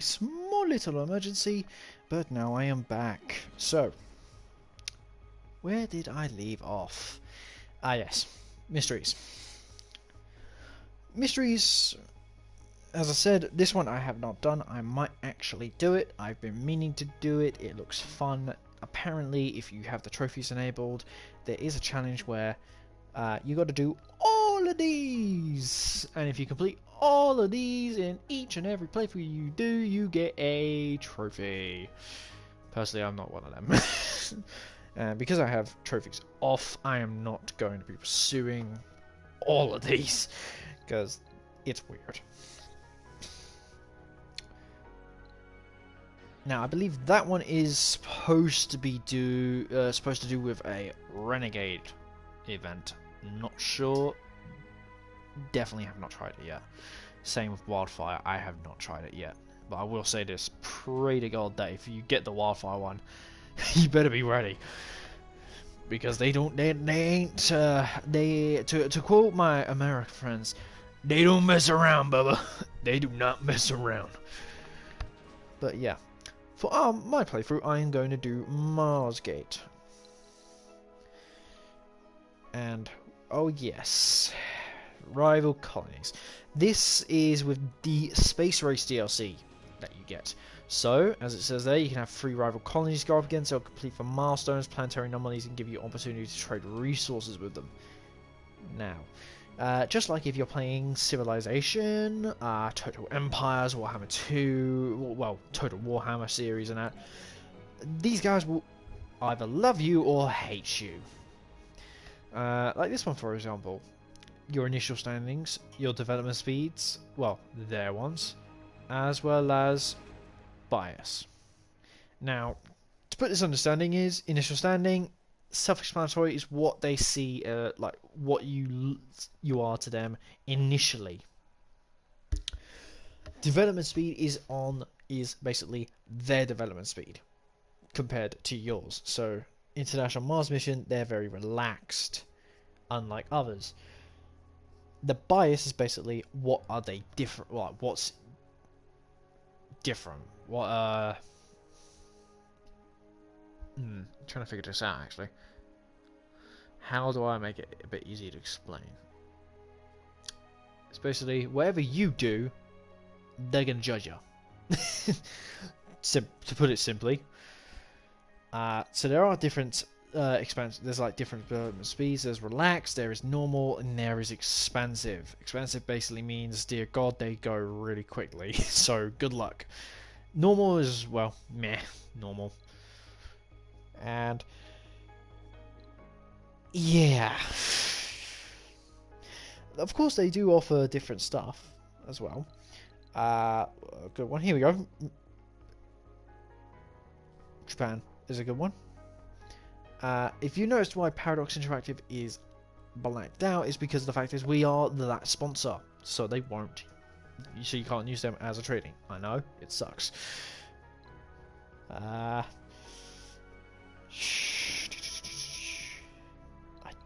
small little emergency, but now I am back. So, where did I leave off? Ah yes, mysteries. Mysteries, as I said, this one I have not done. I might actually do it. I've been meaning to do it. It looks fun. Apparently, if you have the trophies enabled, there is a challenge where you got to do all of these, and if you complete all of these in each and every playthrough you do, you get a trophy. Personally, I'm not one of them. And because I have trophies off, I am not going to be pursuing all of these because it's weird. Now, I believe that one is supposed to be supposed to do with a renegade event. Not sure. Definitely have not tried it yet. Same with wildfire. I have not tried it yet. But I will say this: pray to God that if you get the wildfire one, you better be ready, because they don't. They ain't. They to quote my American friends, they don't mess around, Bubba. They do not mess around. But yeah. For my playthrough, I am going to do Marsgate. And, oh yes, rival colonies. This is with the Space Race DLC that you get. So, as it says there, you can have 3 rival colonies go up against. They'll complete for milestones, planetary anomalies, and give you opportunity to trade resources with them. Now, just like if you're playing Civilization, Total Empires, Warhammer 2, well, Total Warhammer series and that, these guys will either love you or hate you. Like this one, for example. Your initial standings, your development speeds, well, their ones, as well as bias. Now, to put this understanding is, initial standing, self-explanatory, is what they see, like what you are to them initially. Development speed is basically their development speed compared to yours. So International Mars Mission, they're very relaxed, unlike others. The bias is basically what are they different, like what's different, what trying to figure this out actually. How do I make it a bit easier to explain? It's basically whatever you do, they're gonna judge you. To put it simply. So there are different expansion. There's like different development speeds. There's relaxed, there is normal, and there is expansive. Expansive basically means, dear God, they go really quickly. So good luck. Normal is, well, meh, normal. And yeah, of course they do offer different stuff as well. Good one. Here we go. Japan is a good one. If you noticed why Paradox Interactive is blacked out, is because the fact is we are that sponsor, so they won't. So you can't use them as a trading. I know it sucks. I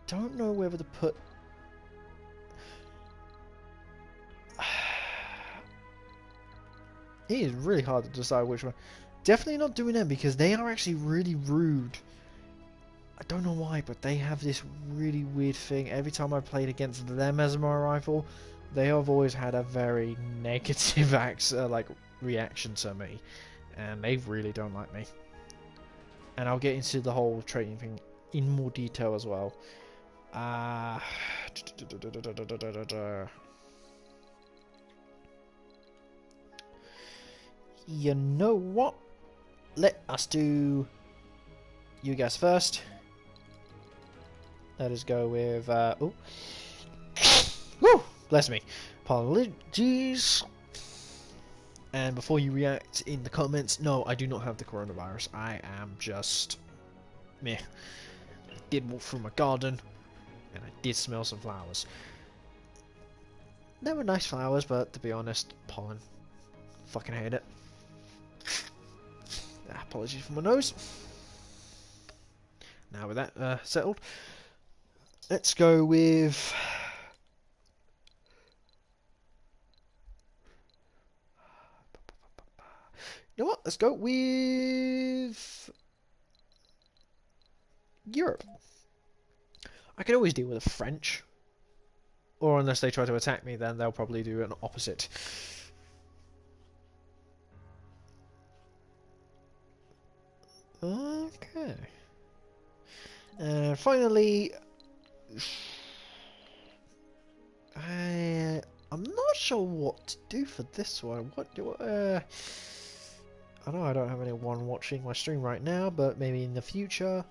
don't know whether to put. It is really hard to decide which one. Definitely not doing them, because they are actually really rude. I don't know why, but they have this really weird thing. Every time I played against them as my rival, they have always had a very negative reaction to me, and they really don't like me. And I'll get into the whole trading thing in more detail as well. You know what? Let us do you guys first. Let us go with oh, woo! Bless me. Apologies. And before you react in the comments, no, I do not have the coronavirus. I am just meh. I did walk through my garden, and I did smell some flowers. They were nice flowers, but to be honest, pollen. Fucking hate it. Apologies for my nose. Now with that settled, let's go with You know what? Let's go with Europe. I could always deal with the French. Or unless they try to attack me, then they'll probably do an opposite. Okay. And finally, I'm not sure what to do for this one. What do I know I don't have anyone watching my stream right now, but maybe in the future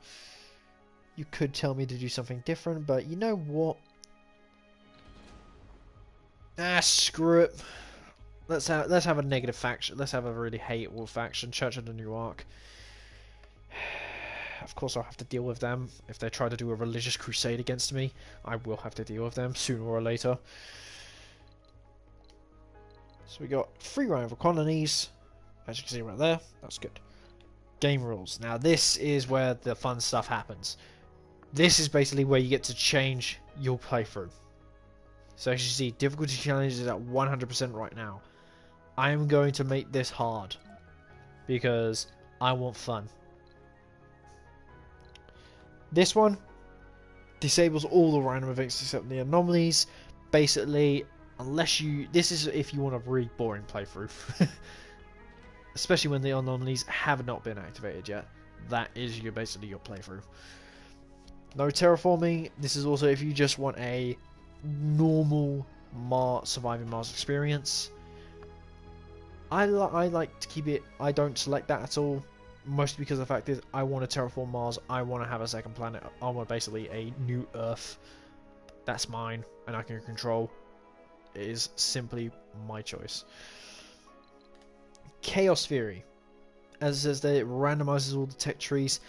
you could tell me to do something different. But you know what? Screw it. Let's have a negative faction. Let's have a really hateful faction, Church of the New Ark. Of course, I'll have to deal with them if they try to do a religious crusade against me. I will have to deal with them sooner or later. So we got 3 rival colonies, as you can see right there. That's good. Game rules. Now this is where the fun stuff happens. This is basically where you get to change your playthrough. So as you see, difficulty challenge is at 100% right now. I am going to make this hard because I want fun. This one disables all the random events except the anomalies. Basically, unless you... This is if you want a really boring playthrough. Especially when the anomalies have not been activated yet. That is basically your playthrough. No terraforming. This is also if you just want a normal surviving Mars experience. I like to keep it... I don't select that at all. Mostly because the fact is, I want to terraform Mars. I want to have a second planet. I want basically a new Earth. That's mine, and I can control. It is simply my choice. Chaos Theory. As it says that it randomizes all the tech trees.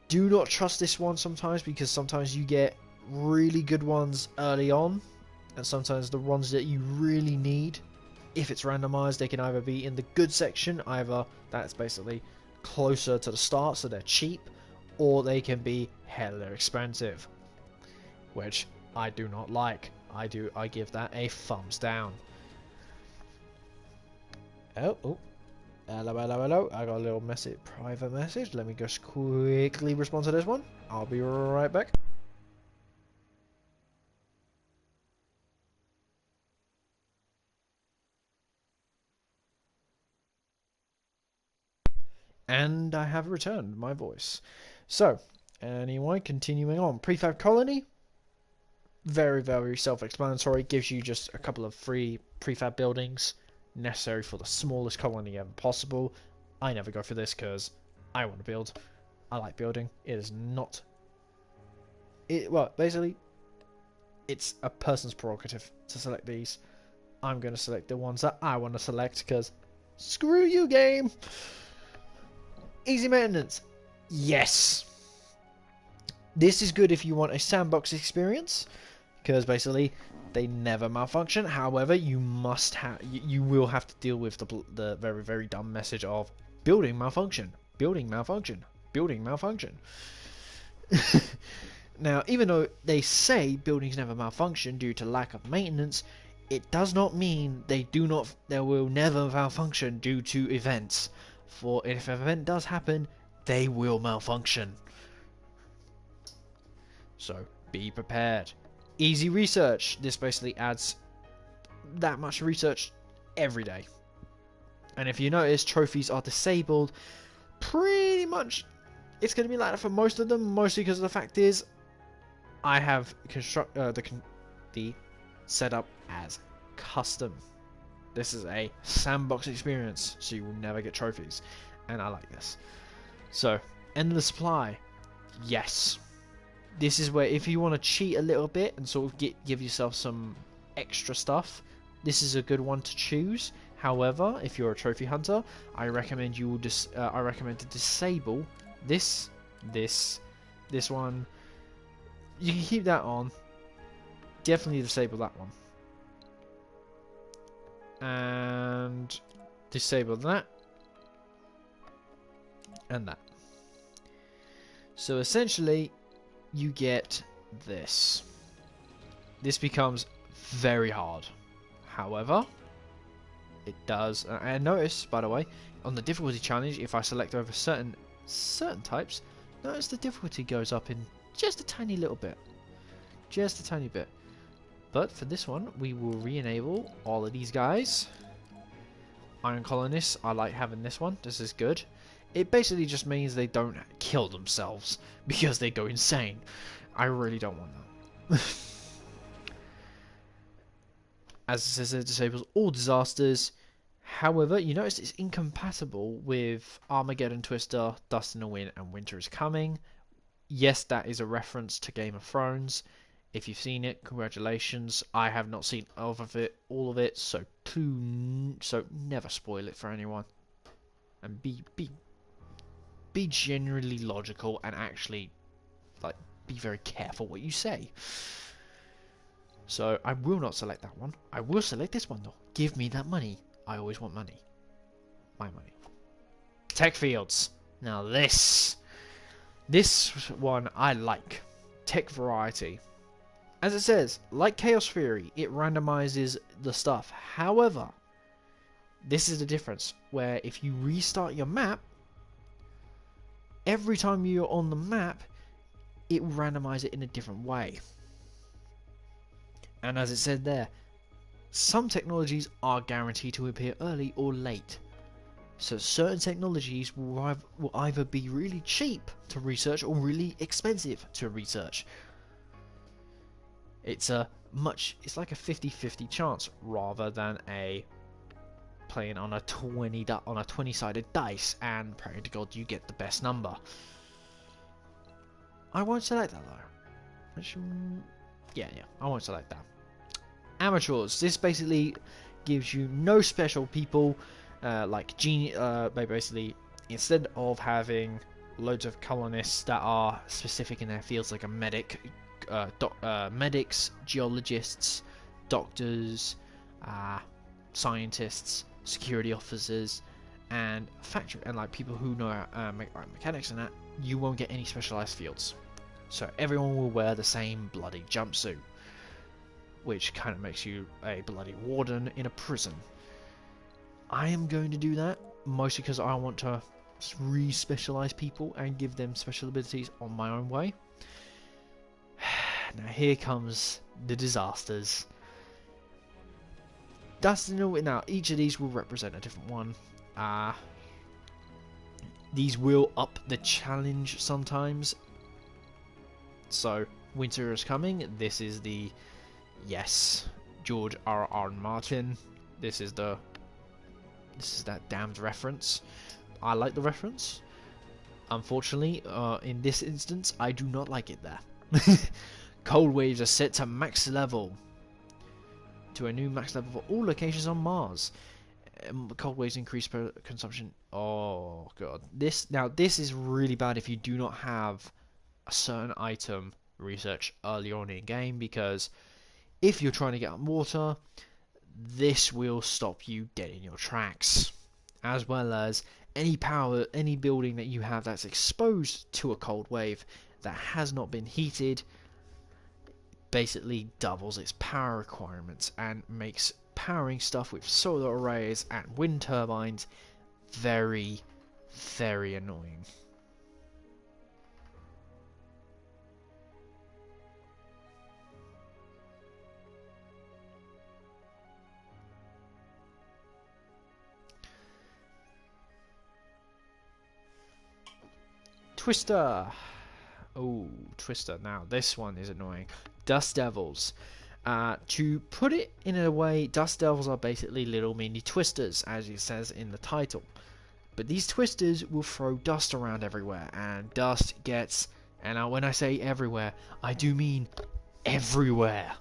Do not trust this one sometimes, because sometimes you get really good ones early on, and sometimes the ones that you really need, if it's randomized, they can either be in the good section, either that's basically closer to the start so they're cheap, or they can be hella expensive, which I do not like. I give that a thumbs down. Hello, hello. I got a little private message. Let me just quickly respond to this one. I'll be right back. And I have returned my voice. So, anyway, continuing on. Prefab colony. Very, very self-explanatory. Gives you just a couple of free prefab buildings necessary for the smallest colony ever possible. I never go for this because I want to build. I like building. It is not... Well, basically, it's a person's prerogative to select these. I'm going to select the ones that I want to select because screw you, game! Easy maintenance. Yes. This is good if you want a sandbox experience, because basically they never malfunction. However, you will have to deal with the very, very dumb message of building malfunction, building malfunction, building malfunction. Now, even though they say buildings never malfunction due to lack of maintenance, it does not mean they will never malfunction due to events. For if an event does happen, they will malfunction. So be prepared. Easy research. This basically adds that much research every day. And if you notice, trophies are disabled. Pretty much, it's going to be like that for most of them. Mostly because the fact is, I have the setup as custom. This is a sandbox experience, so you will never get trophies, and I like this. So, endless supply, yes. This is where if you want to cheat a little bit and sort of give yourself some extra stuff, this is a good one to choose. However, if you're a trophy hunter, I recommend to disable this one. You can keep that on. Definitely disable that one. And disable that and that. So essentially you get this. This becomes very hard. However, It does. And notice, by the way, on the difficulty challenge, if I select over certain types, notice the difficulty goes up in just a tiny little bit. Just a tiny bit. But for this one, we will re-enable all of these guys. Iron Colonists, I like having this one. This is good. It basically just means they don't kill themselves because they go insane. I really don't want that. As it says, it disables all disasters. However, you notice it's incompatible with Armageddon Twister, Dust in the Wind, and Winter is Coming. Yes, that is a reference to Game of Thrones. If you've seen it, congratulations. I have not seen all of it, so never spoil it for anyone. And be generally logical and actually, like, be very careful what you say. So I will not select that one. I will select this one though. Give me that money. I always want money. My money. Tech fields. Now this one I like. Tech variety. As it says, like Chaos Theory, it randomizes the stuff. However, this is the difference, where if you restart your map, every time you're on the map, it will randomize it in a different way. And as it said there, some technologies are guaranteed to appear early or late. So certain technologies will either be really cheap to research or really expensive to research. It's like a 50-50 chance rather than a playing on a 20-sided dice and praying to God you get the best number. I won't select that though. Yeah, I won't select that. Amateurs. This basically gives you no special people like basically instead of having loads of colonists that are specific in their fields, like a medic, medics, geologists, doctors, scientists, security officers, and factory and like people who know mechanics and that, you won't get any specialized fields. So everyone will wear the same bloody jumpsuit, which kind of makes you a bloody warden in a prison. I am going to do that mostly because I want to re-specialize people and give them special abilities on my own way. Now here comes the disasters. Now each of these will represent a different one. These will up the challenge sometimes. So Winter is Coming. This is the George R.R. Martin. This is that damned reference. I like the reference. Unfortunately, in this instance, I do not like it there. Cold waves are set to max level. To a new max level for all locations on Mars. Cold waves increase per consumption. Oh god. This is really bad if you do not have a certain item research early on in game, because if you're trying to get on water, this will stop you dead in your tracks, as well as any building that you have that's exposed to a cold wave that has not been heated basically doubles its power requirements and makes powering stuff with solar arrays and wind turbines very, very annoying. Twister. Oh, Twister. Now, this one is annoying. Dust Devils. To put it in a way, Dust Devils are basically little mini twisters, as it says in the title. But these twisters will throw dust around everywhere, and dust gets, and when I say everywhere, I do mean everywhere.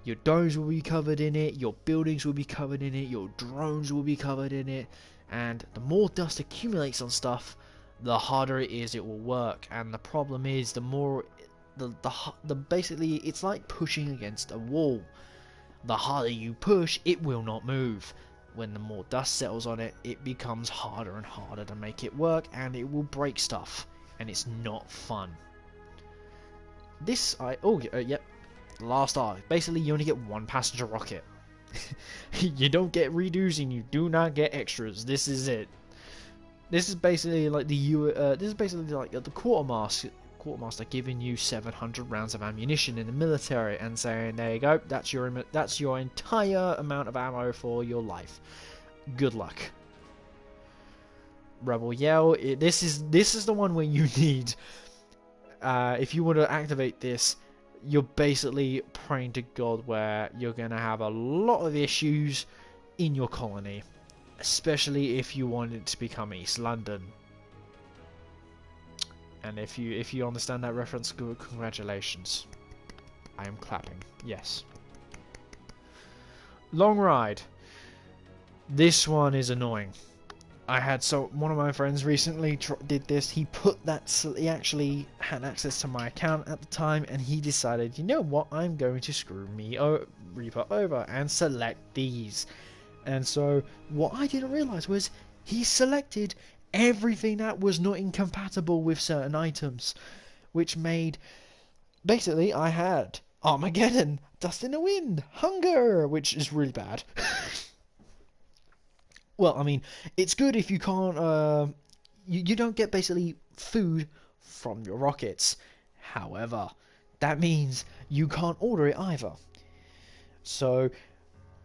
Your domes will be covered in it, your buildings will be covered in it, your drones will be covered in it, and the more dust accumulates on stuff, the harder it is it will work. And the problem is, the more the basically it's like pushing against a wall. The harder you push, it will not move. When the more dust settles on it, it becomes harder and harder to make it work, and it will break stuff, and it's not fun. Yep, last arc. Basically, you only get one passenger rocket. You don't get redos and you do not get extras. This is it. This is basically like the quartermaster giving you 700 rounds of ammunition in the military and saying, there you go, that's your entire amount of ammo for your life. Good luck. Rebel Yell. This is the one where you need. If you want to activate this, you're basically praying to God where you're going to have a lot of issues in your colony, especially if you want it to become East London. And if you understand that reference, good, congratulations. I am clapping. Yes. Long Ride. This one is annoying. One of my friends recently did this. He actually had access to my account at the time, and he decided, you know what, I'm going to screw Reaper over and select these. And so what I didn't realize was he selected everything that was not incompatible with certain items, which made basically I had Armageddon, Dust in the Wind, Hunger, which is really bad. Well, I mean, it's good if you can't, you don't get basically food from your rockets. However, that means you can't order it either. So,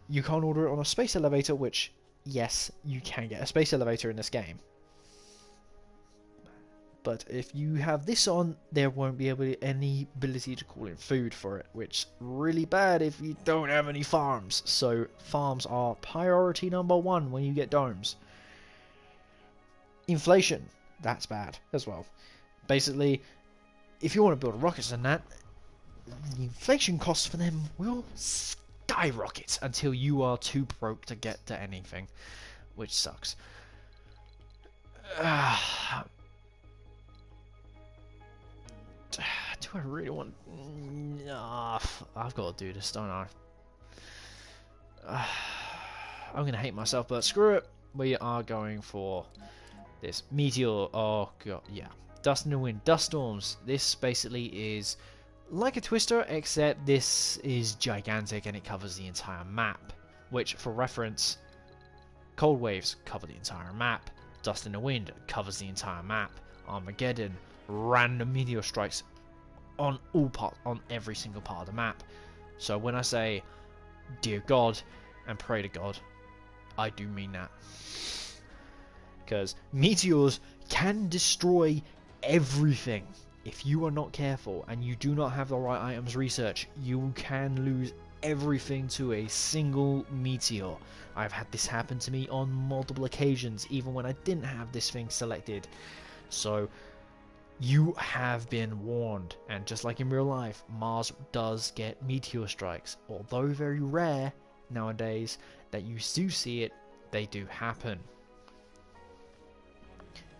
you can't order it on a space elevator, which, yes, you can get a space elevator in this game. But if you have this on, there won't be any ability to call in food for it, which is really bad if you don't have any farms. So farms are priority number 1 when you get domes. Inflation, that's bad as well. Basically, if you want to build rockets and that, the inflation costs for them will skyrocket until you are too broke to get to anything, which sucks. Do I really want... I've got to do this, don't I? I'm going to hate myself, but screw it. We are going for this. Meteor. Oh, God. Yeah. Dust in the Wind. Dust Storms. This basically is like a Twister, except this is gigantic and it covers the entire map. Which, for reference, Cold Waves cover the entire map. Dust in the Wind covers the entire map. Armageddon. Random meteor strikes on every single part of the map. So when I say dear God and pray to God, I do mean that, because meteors can destroy everything. If you are not careful and you do not have the right items research, you can lose everything to a single meteor. I've had this happen to me on multiple occasions, even when I didn't have this thing selected. So you have been warned, and just like in real life, Mars does get meteor strikes. Although very rare nowadays that you do see it, they do happen.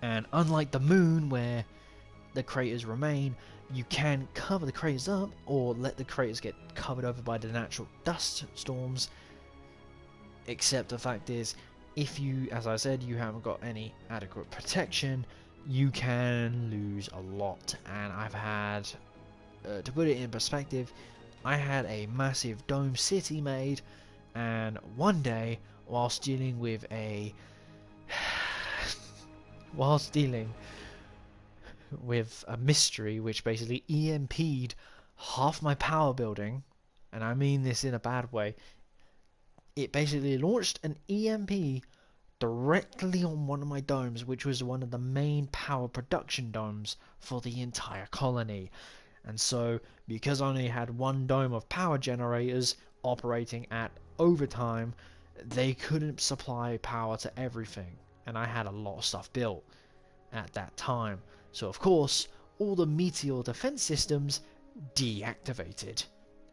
And unlike the moon, where the craters remain, you can cover the craters up or let the craters get covered over by the natural dust storms. Except the fact is, if you, as I said, you haven't got any adequate protection, you can lose a lot. And I've had, to put it in perspective, I had a massive dome city made, and one day, whilst dealing with a mystery which basically EMP'd half my power building, and I mean this in a bad way, it basically launched an EMP directly on one of my domes, which was one of the main power production domes for the entire colony. And so, because I only had one dome of power generators operating at overtime, they couldn't supply power to everything, and I had a lot of stuff built at that time. So of course, all the meteor defense systems deactivated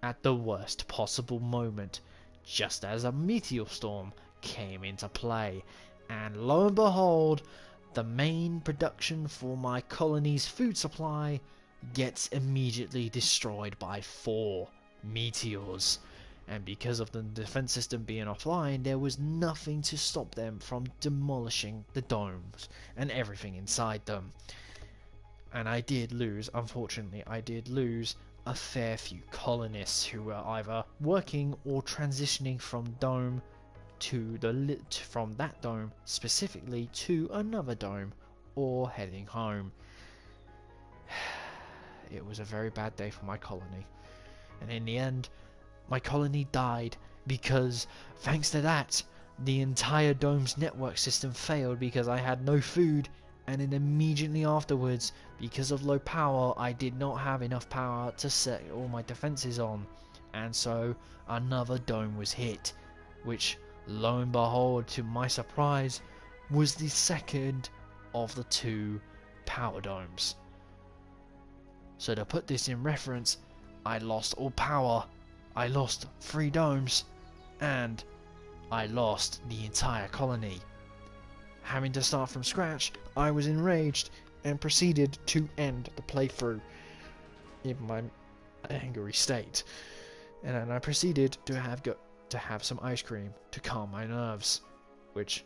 at the worst possible moment, just as a meteor storm came into play. And lo and behold, the main production for my colony's food supply gets immediately destroyed by 4 meteors. And because of the defense system being offline, there was nothing to stop them from demolishing the domes and everything inside them. And I did lose, unfortunately, I did lose a fair few colonists who were either working or transitioning from dome to from that dome specifically to another dome, or heading home. It was a very bad day for my colony, and in the end, my colony died because, thanks to that, the entire dome's network system failed because I had no food, and then immediately afterwards, because of low power, I did not have enough power to set all my defenses on, and so another dome was hit, which, lo and behold, to my surprise, was the second of the 2 power domes. So to put this in reference, I lost all power, I lost 3 domes, and I lost the entire colony. Having to start from scratch, I was enraged and proceeded to end the playthrough in my angry state. And then I proceeded to have some ice cream to calm my nerves, which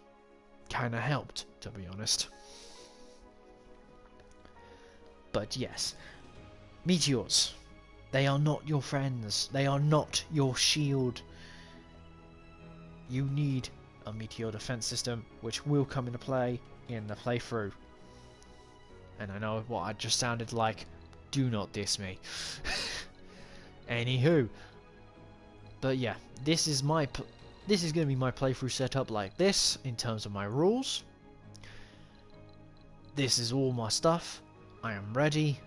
kinda helped, to be honest. But yes, meteors. They are not your friends. They are not your shield. You need a meteor defense system, which will come into play in the playthrough. And I know what I just sounded like. Do not diss me. Anywho, but yeah, this is going to be my playthrough setup like this in terms of my rules. This is all my stuff. I am ready.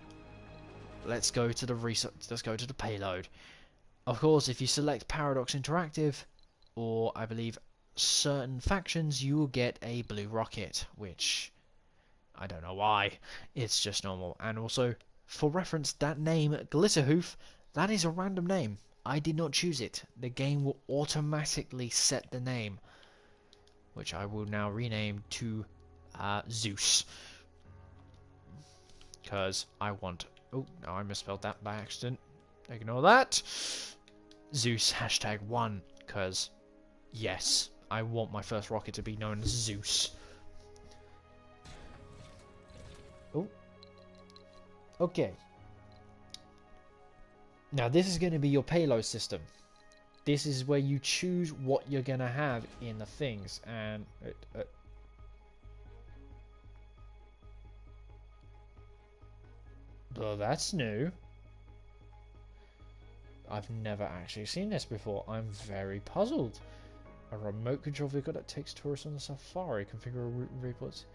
Let's go to the Let's go to the payload. Of course, if you select Paradox Interactive, or I believe certain factions, you will get a blue rocket, which I don't know why. It's just normal. And also, for reference, that name Glitterhoof, that is a random name. I did not choose it. The game will automatically set the name, which I will now rename to Zeus, because I want. Oh, no, I misspelled that by accident. Ignore that. Zeus #1, because yes, I want my first rocket to be known as Zeus. Oh. Okay. Now this is going to be your payload system. This is where you choose what you're going to have in the things, and well, that's new. I've never actually seen this before. I'm very puzzled. A remote control vehicle that takes tourists on the safari. Configure route reports.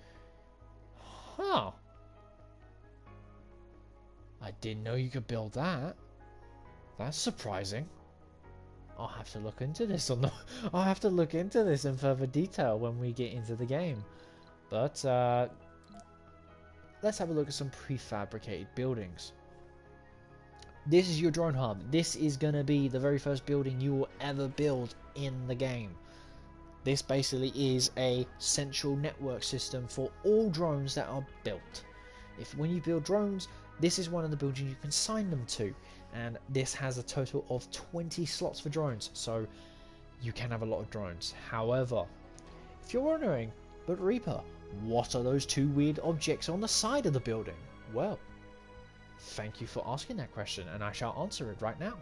Huh. I didn't know you could build that. That's surprising. I'll have to look into this I'll have to look into this in further detail when we get into the game. But let's have a look at some prefabricated buildings. This is your drone hub. This is going to be the very first building you will ever build in the game. This basically is a central network system for all drones that are built. When you build drones, this is one of the buildings you can sign them to. And this has a total of 20 slots for drones, so you can have a lot of drones. However, if you're wondering, but Reaper, what are those 2 weird objects on the side of the building? Well, thank you for asking that question, and I shall answer it right now.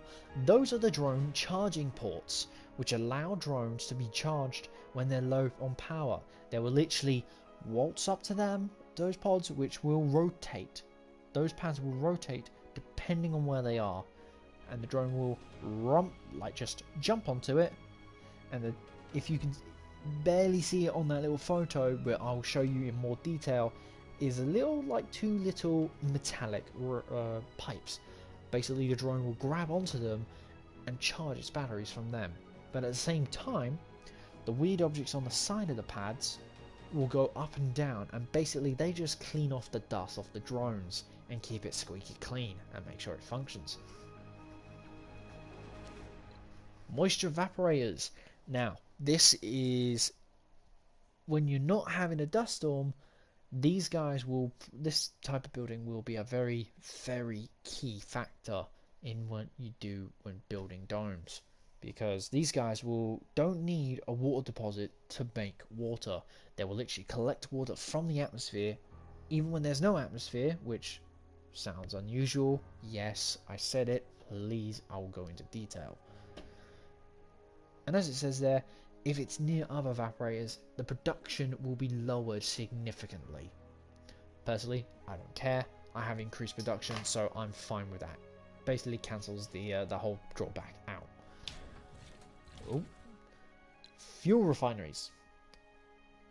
Those are the drone charging ports, which allow drones to be charged when they're low on power. They will literally waltz up to them, those pods, which will rotate. Those pads will rotate depending on where they are, and the drone will just jump onto it. And if you can barely see it on that little photo, but I'll show you in more detail, is a little 2 little metallic pipes. Basically, the drone will grab onto them and charge its batteries from them. But at the same time, the weird objects on the side of the pads will go up and down, and basically they just clean off the dust off the drones and keep it squeaky clean and make sure it functions. Moisture evaporators. Now, this is when you're not having a dust storm. This type of building will be a very, very key factor in what you do when building domes, because these guys don't need a water deposit to make water. They will literally collect water from the atmosphere, even when there's no atmosphere, which Sounds unusual. Yes, I said it. Please, I will go into detail. And as it says there, if it's near other evaporators, the production will be lowered significantly. Personally, I don't care. I have increased production, so I'm fine with that. Basically cancels the whole drawback out. Oh. Fuel refineries.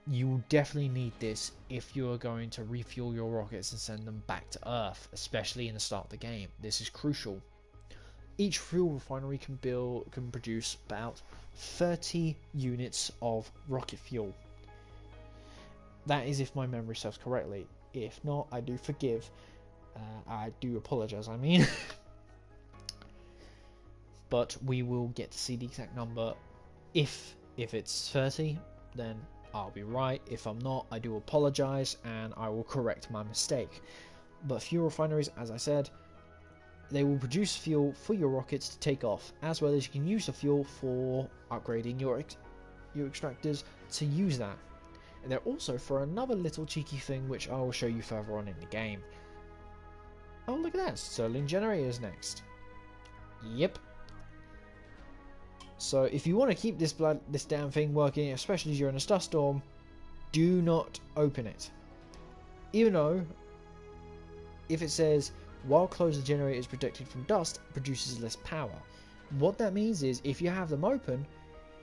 You will definitely need this if you are going to refuel your rockets and send them back to Earth, especially in the start of the game. This is crucial. Each fuel refinery can produce about 30 units of rocket fuel. That is if my memory serves correctly. If not, I do forgive. I do apologise, I mean. But we will get to see the exact number. If it's 30, then I'll be right. If I'm not, I do apologise and I will correct my mistake. But fuel refineries, as I said, they will produce fuel for your rockets to take off, as well as you can use the fuel for upgrading your extractors to use that. And they're also for another little cheeky thing which I will show you further on in the game. Oh, look at that, Stirling generators next. Yep. So if you want to keep this damn thing working, especially during a dust storm, do not open it. Even though, if it says, while closed the generator is protected from dust, it produces less power. What that means is, if you have them open,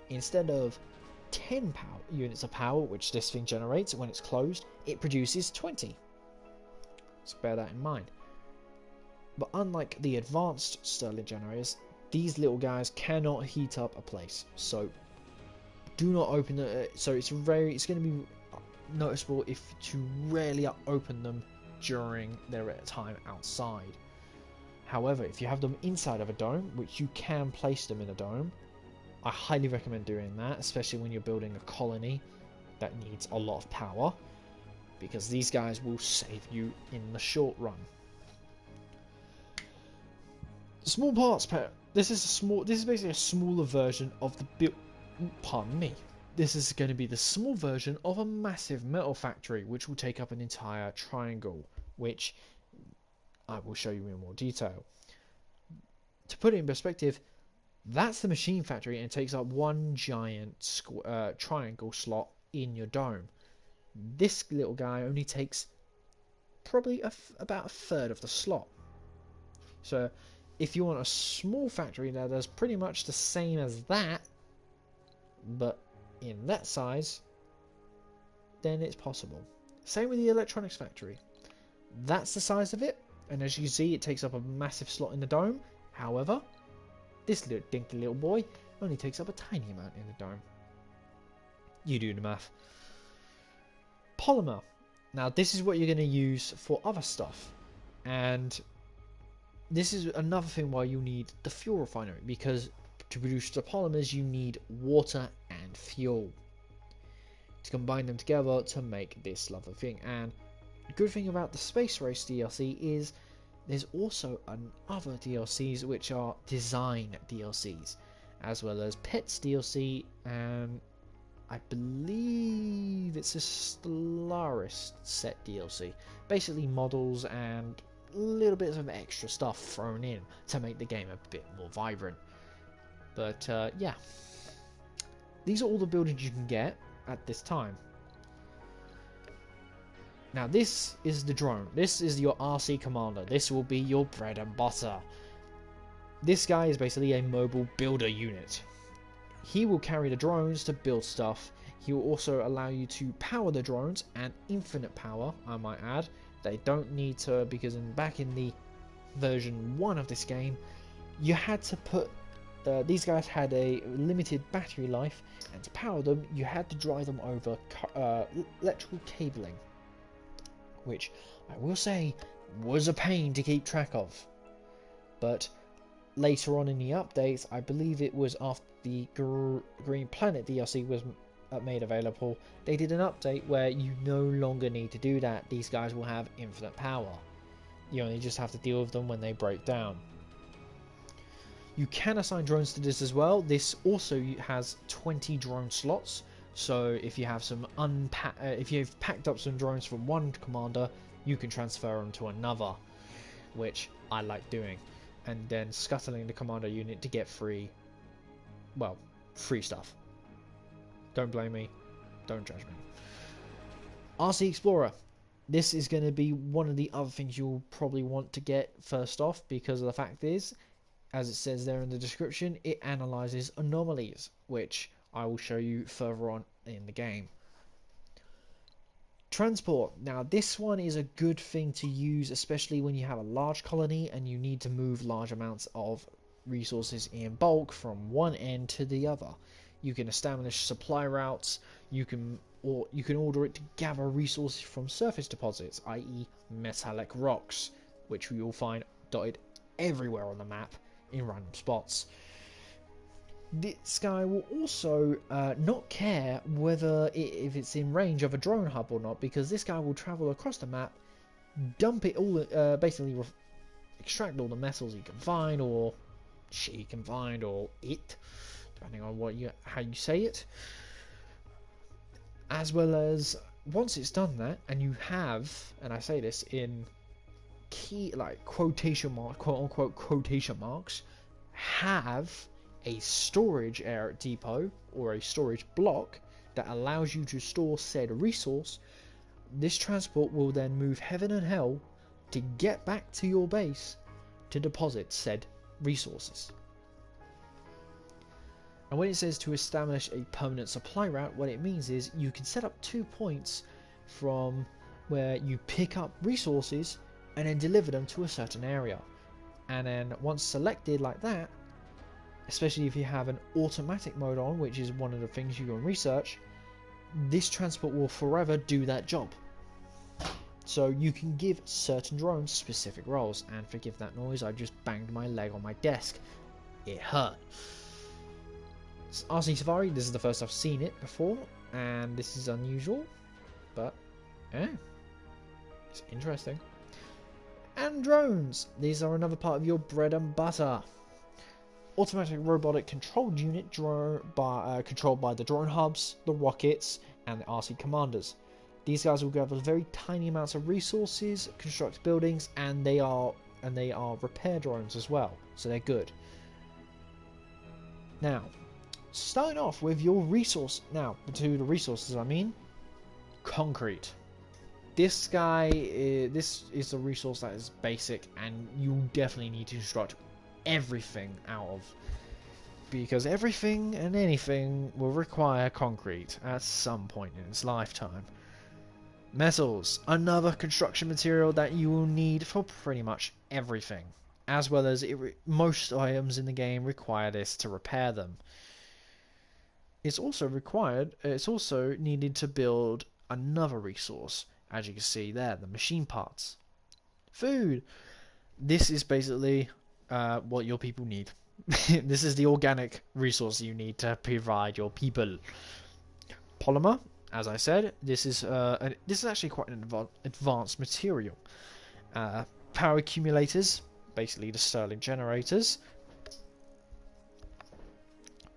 instead of 10 units of power, which this thing generates when it's closed, it produces 20. So bear that in mind. But unlike the advanced Stirling generators, these little guys cannot heat up a place. So do not open it. So it's going to be noticeable if to rarely open them during their time outside. However, if you have them inside of a dome, which you can place them in a dome, I highly recommend doing that, especially when you're building a colony that needs a lot of power, because these guys will save you in the short run. Small parts pair. This is basically a smaller version of the build. Pardon me. This is going to be the small version of a massive metal factory, which will take up an entire triangle, which I will show you in more detail. To put it in perspective, that's the machine factory, and it takes up one giant triangle slot in your dome. This little guy only takes probably about a third of the slot. So if you want a small factory that does pretty much the same as that, but in that size, then it's possible. Same with the electronics factory. That's the size of it, and as you see, it takes up a massive slot in the dome. However, this little dinky little boy only takes up a tiny amount in the dome. You do the math. Polymer. Now this is what you're going to use for other stuff, and this is another thing why you need the fuel refinery, because to produce the polymers you need water and fuel to combine them together to make this lovely thing. And the good thing about the Space Race DLC is there's also other DLCs which are design DLCs, as well as Pets DLC, and I believe it's a Stellaris set DLC. Basically models and little bits of extra stuff thrown in to make the game a bit more vibrant. But yeah, these are all the buildings you can get at this time. Now this is the drone. This is your RC commander. This will be your bread and butter. This guy is basically a mobile builder unit. He will carry the drones to build stuff. He will also allow you to power the drones, and infinite power, I might add. They don't need to, because back in the version 1 of this game, you had to put these guys had a limited battery life, and to power them you had to drive them over electrical cabling, which I will say was a pain to keep track of. But later on in the updates, I believe it was after the Green Planet DLC was made available, they did an update where you no longer need to do that. These guys will have infinite power. You only just have to deal with them when they break down. You can assign drones to this as well. This also has 20 drone slots, so if you have some if you've packed up some drones from one commander, you can transfer them to another. which I like doing, and then scuttling the commando unit to get free stuff. Don't blame me, don't judge me. RC Explorer. This is going to be one of the other things you'll probably want to get first off, because of the fact is, as it says there in the description, it analyzes anomalies, which I will show you further on in the game. Transport. Now this one is a good thing to use, especially when you have a large colony and you need to move large amounts of resources in bulk from one end to the other. You can establish supply routes, you can order it to gather resources from surface deposits, i.e. metallic rocks, which we will find dotted everywhere on the map in random spots. This guy will also not care if it's in range of a drone hub or not, because this guy will travel across the map, dump it all, basically extract all the metals he can find, or she can find, or it, depending on how you say it. As well as, once it's done that, and you have, and I say this in key, like quotation mark, quote unquote quotation marks, have a storage depot or a storage block that allows you to store said resource, this transport will then move heaven and hell to get back to your base to deposit said resources. And when it says to establish a permanent supply route, what it means is you can set up 2 points from where you pick up resources and then deliver them to a certain area. And then once selected like that, especially if you have an automatic mode on, which is one of the things you can research, this transport will forever do that job. So you can give certain drones specific roles. And forgive that noise, I just banged my leg on my desk. It hurt. RC Safari, this is the first I've seen it before, and this is unusual, but it's interesting. And drones, these are another part of your bread and butter. Automatic robotic controlled unit controlled by the drone hubs, the rockets, and the RC commanders. These guys will gather very tiny amounts of resources, construct buildings, and they are repair drones as well, so they're good. Now, starting off with your resources, I mean concrete. This guy, this is a resource that is basic, and you definitely need to construct everything out of, because everything and anything will require concrete at some point in its lifetime. Metals, another construction material that you will need for pretty much everything, as well as most items in the game require this to repair them. It's also needed to build another resource, as you can see there, the machine parts. Food. This is basically what your people need. This is the organic resource you need to provide your people. Polymer, as I said, this is actually quite an advanced material. Power accumulators, basically the Stirling generators.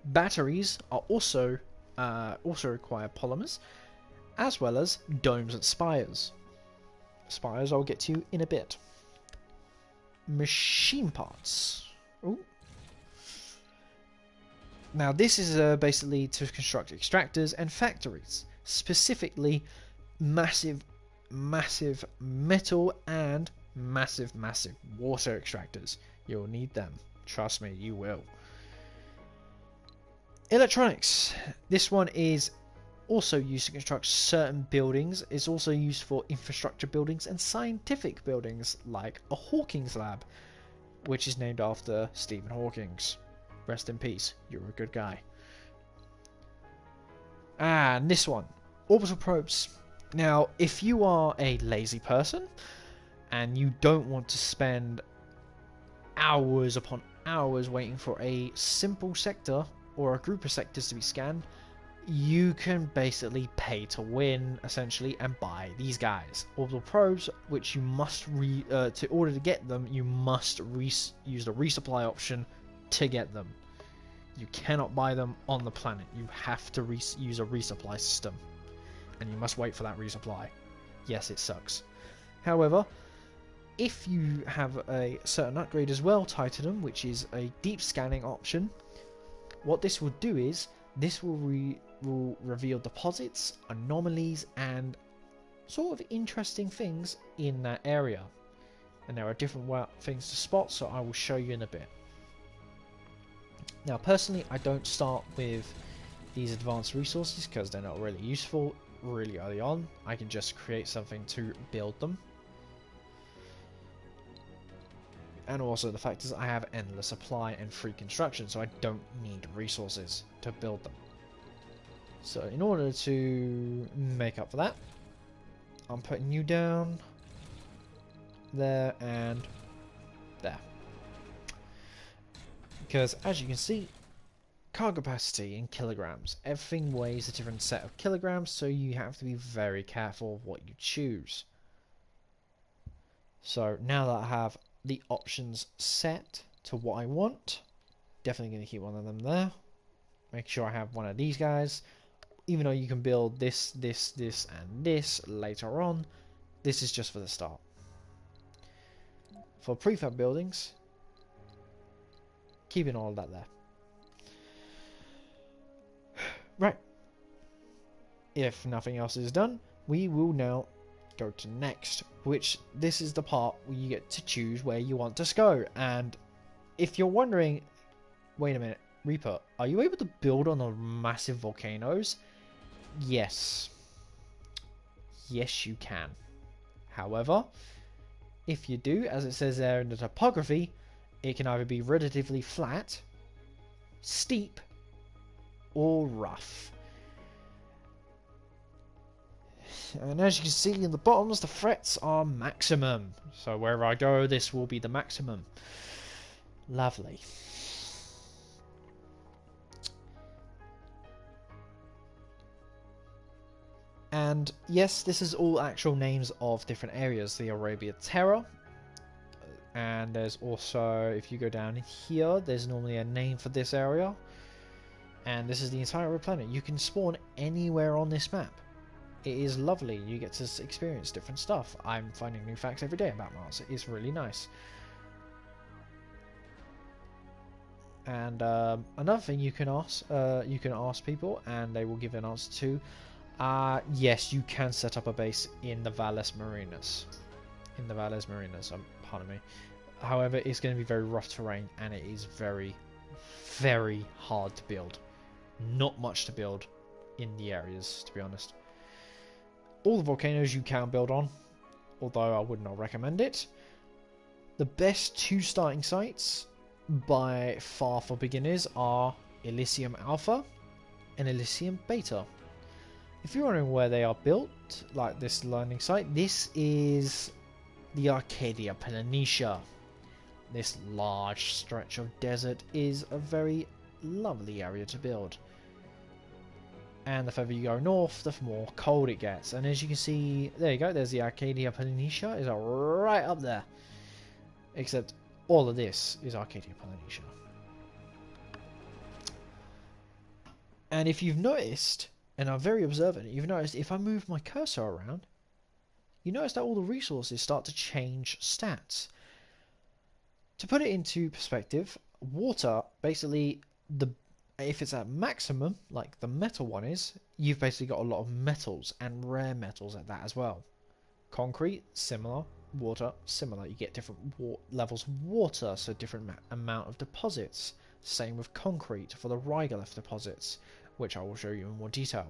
Batteries are also require polymers, as well as domes and spires. Spires I'll get to in a bit. Machine parts. Ooh. Now this is basically to construct extractors and factories, specifically massive metal and massive water extractors. You'll need them, trust me, you will. Electronics. This one is also used to construct certain buildings. It's also used for infrastructure buildings and scientific buildings, like a Hawking's lab, which is named after Stephen Hawking. Rest in peace, you're a good guy. And this one, orbital probes. Now, if you are a lazy person and you don't want to spend hours upon hours waiting for a simple sector or a group of sectors to be scanned, you can basically pay to win, essentially, and buy these guys. Orbital probes, which you must in order to get them, you must use the resupply option to get them. You cannot buy them on the planet. You have to use a resupply system, and you must wait for that resupply. Yes, it sucks. However, if you have a certain upgrade as well, Titanium, which is a deep scanning option, what this will do is this will reveal deposits, anomalies, and sort of interesting things in that area. And there are different things to spot, so I will show you in a bit. Now, personally, I don't start with these advanced resources because they're not really useful really early on. I can just create something to build them. And also the fact is I have endless supply and free construction, so I don't need resources to build them. So in order to make up for that, I'm putting you down there and there. Because as you can see, car capacity in kilograms. Everything weighs a different set of kilograms, so you have to be very careful of what you choose. So now that I have the options set to what I want, definitely going to keep one of them there. Make sure I have one of these guys. Even though you can build this, this, this, and this later on, this is just for the start. For prefab buildings, keeping all of that there. Right. If nothing else is done, we will now go to next, which this is the part where you get to choose where you want to go. And if you're wondering, wait a minute, Reaper, are you able to build on the massive volcanoes? Yes. Yes, you can. However, if you do, as it says there in the topography, it can either be relatively flat, steep, or rough. And as you can see in the bottoms, the threats are maximum. So wherever I go, this will be the maximum. Lovely. And yes, this is all actual names of different areas. The Arabia Terra. And there's also, if you go down here, there's normally a name for this area. And this is the entire planet. You can spawn anywhere on this map. It is lovely. You get to experience different stuff. I'm finding new facts every day about Mars. It's really nice. And another thing you can ask people, and they will give an answer to. Yes, you can set up a base in the Valles Marinas. Pardon me. However, it's going to be very rough terrain, and it is very, very hard to build. Not much to build in the areas, to be honest. All the volcanoes you can build on, although I would not recommend it. The best two starting sites by far for beginners are Elysium Alpha and Elysium Beta. If you're wondering where they are built, like this landing site, this is the Arcadia Planitia. This large stretch of desert is a very lovely area to build. And the further you go north, the more cold it gets. And as you can see, there you go, there's the Arcadia Planitia, is right up there. Except all of this is Arcadia Planitia. And if you've noticed, and I'm very observant, you've noticed if I move my cursor around, you notice that all the resources start to change stats. To put it into perspective, water, basically, if it's at maximum, like the metal one is, you've basically got a lot of metals and rare metals at that as well. Concrete, similar. Water, similar. You get different levels of water, so different amount of deposits. Same with concrete for the Rigolith deposits, which I will show you in more detail.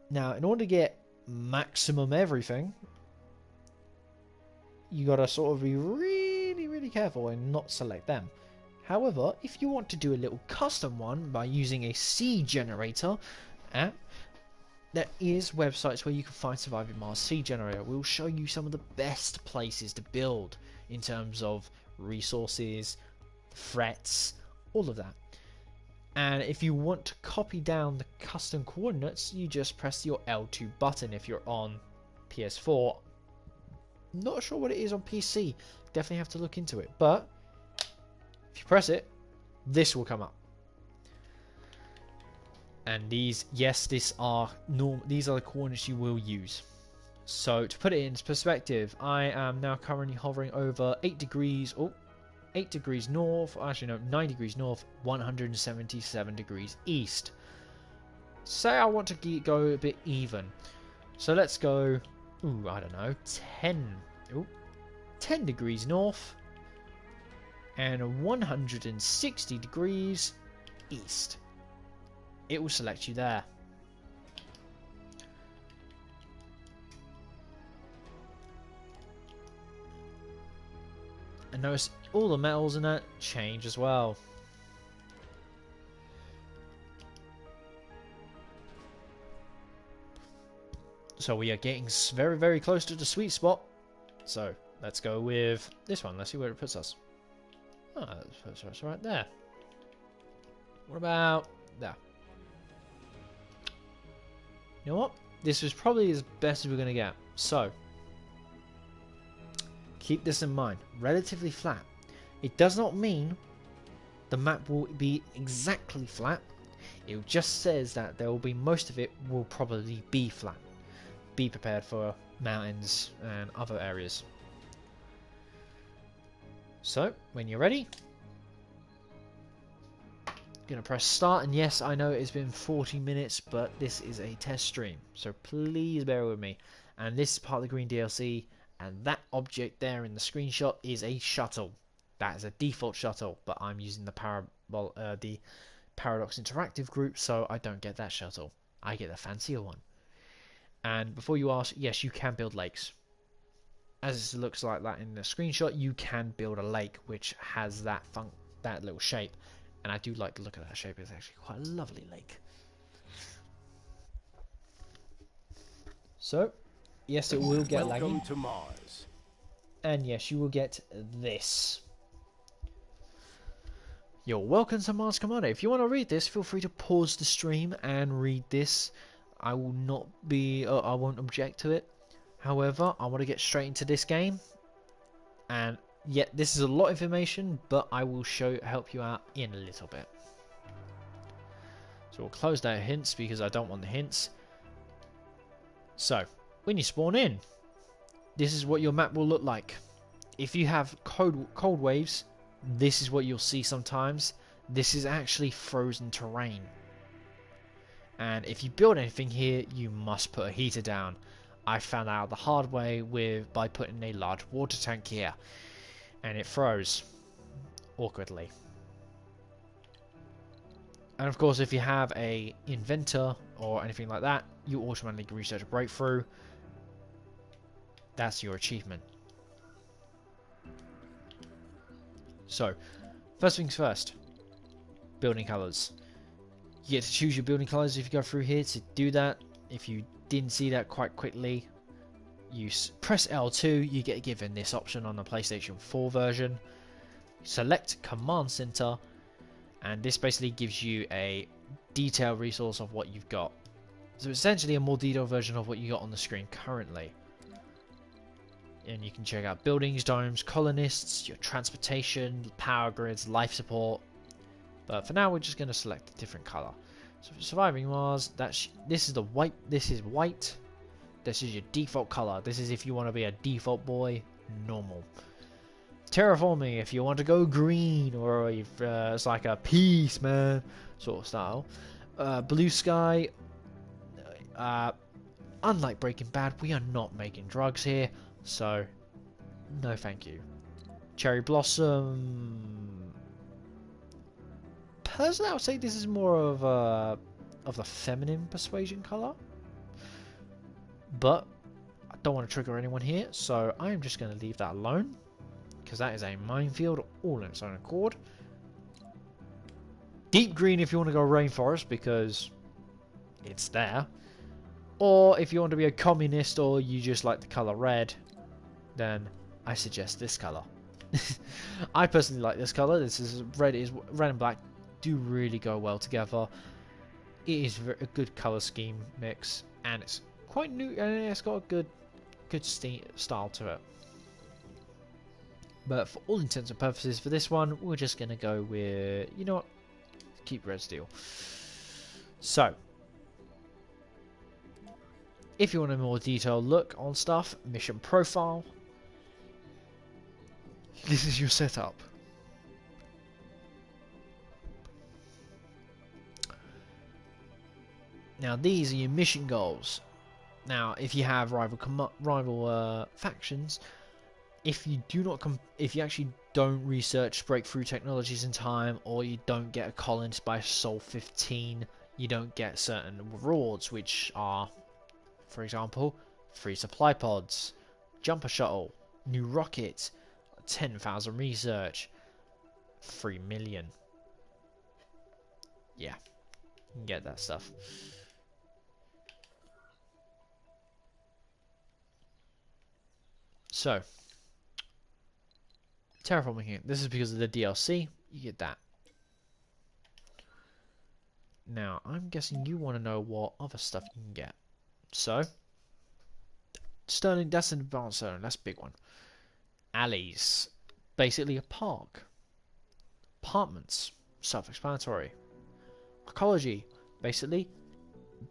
Now, in order to get maximum everything, you gotta sort of be really, really careful and not select them. However, if you want to do a little custom one by using a seed generator app, there is websites where you can find Surviving Mars Seed Generator. We'll show you some of the best places to build in terms of resources, threats, all of that. And if you want to copy down the custom coordinates, you just press your L2 button if you're on PS4. Not sure what it is on PC. Definitely have to look into it. But if you press it, this will come up. And these, yes, these are the coordinates you will use. So to put it into perspective, I am now currently hovering over 8 degrees, 8 degrees north, actually no, 9 degrees north, 177 degrees east. Say I want to go a bit even. So let's go, I don't know, 10 degrees north and 160 degrees east. It will select you there. And notice all the metals in that change as well. So we are getting very, very close to the sweet spot. So let's go with this one. Let's see where it puts us. Oh, that puts us right there. What about there? You know what? This is probably as best as we're going to get. So keep this in mind. Relatively flat. It does not mean the map will be exactly flat. It just says that there will be, most of it will probably be flat. Be prepared for mountains and other areas. So when you're ready, gonna press start, and yes, I know it's been 40 minutes, but this is a test stream, so please bear with me. And this is part of the green DLC, and that object there in the screenshot is a shuttle. That is a default shuttle, but I'm using the Paradox Interactive group, so I don't get that shuttle. I get the fancier one. And before you ask, yes, you can build lakes. As it looks like that in the screenshot, you can build a lake which has that little shape. And I do like the look of that shape. It's actually quite a lovely lake. So, yes, it will get laggy. Welcome to Mars. And yes, you will get this. You're welcome to Mars Commander. If you want to read this, feel free to pause the stream and read this. I will not be, I won't object to it. However, I want to get straight into this game. And yet, this is a lot of information, but I will help you out in a little bit. So we'll close that hints because I don't want the hints. So, when you spawn in, this is what your map will look like. If you have cold waves, this is what you'll see sometimes. This is actually frozen terrain. And if you build anything here, you must put a heater down. I found out the hard way by putting a large water tank here. And it froze. Awkwardly. And of course, if you have a inventor or anything like that, you automatically research a breakthrough. That's your achievement. So, first things first. Building colors. You get to choose your building colors if you go through here. To do that, if you didn't see that quite quickly, you press L2, you get given this option on the PlayStation 4 version. Select Command Center, and this basically gives you a detailed resource of what you've got. So essentially a more detailed version of what you got on the screen currently. And you can check out buildings, domes, colonists, your transportation, power grids, life support. But for now, we're just going to select a different color. So for surviving Mars, this is the white. This is white. This is your default color. This is if you want to be a default boy, normal. Terraforming, if you want to go green, or if it's like a peace man sort of style. Blue sky. Unlike Breaking Bad, we are not making drugs here, so no thank you. Cherry blossom. Personally, I would say this is more of the feminine persuasion color, but I don't want to trigger anyone here, so I am just going to leave that alone because that is a minefield all in its own accord. Deep green if you want to go rainforest because it's there, or if you want to be a communist or you just like the color red, then I suggest this color. I personally like this color. This is red and black do really go well together. It is a good color scheme mix, and it's quite new, and it's got a good style to it. But for all intents and purposes for this one, we're just gonna go with, you know what, keep red steel. So If you want a more detailed look on stuff, mission profile. This is your setup. Now these are your mission goals. Now, if you have rival factions, if you actually don't research breakthrough technologies in time, or you don't get a colonist by Sol 15, you don't get certain rewards, which are, for example, free supply pods, jumper shuttle, new rocket, 10,000 research, 3 million. Yeah, you can get that stuff. So, terraforming here. This is because of the DLC. You get that. Now, I'm guessing you want to know what other stuff you can get. So, Sterling, that's an advanced Sterling. That's a big one. Alleys. Basically a park. Apartments. Self-explanatory. Ecology. Basically,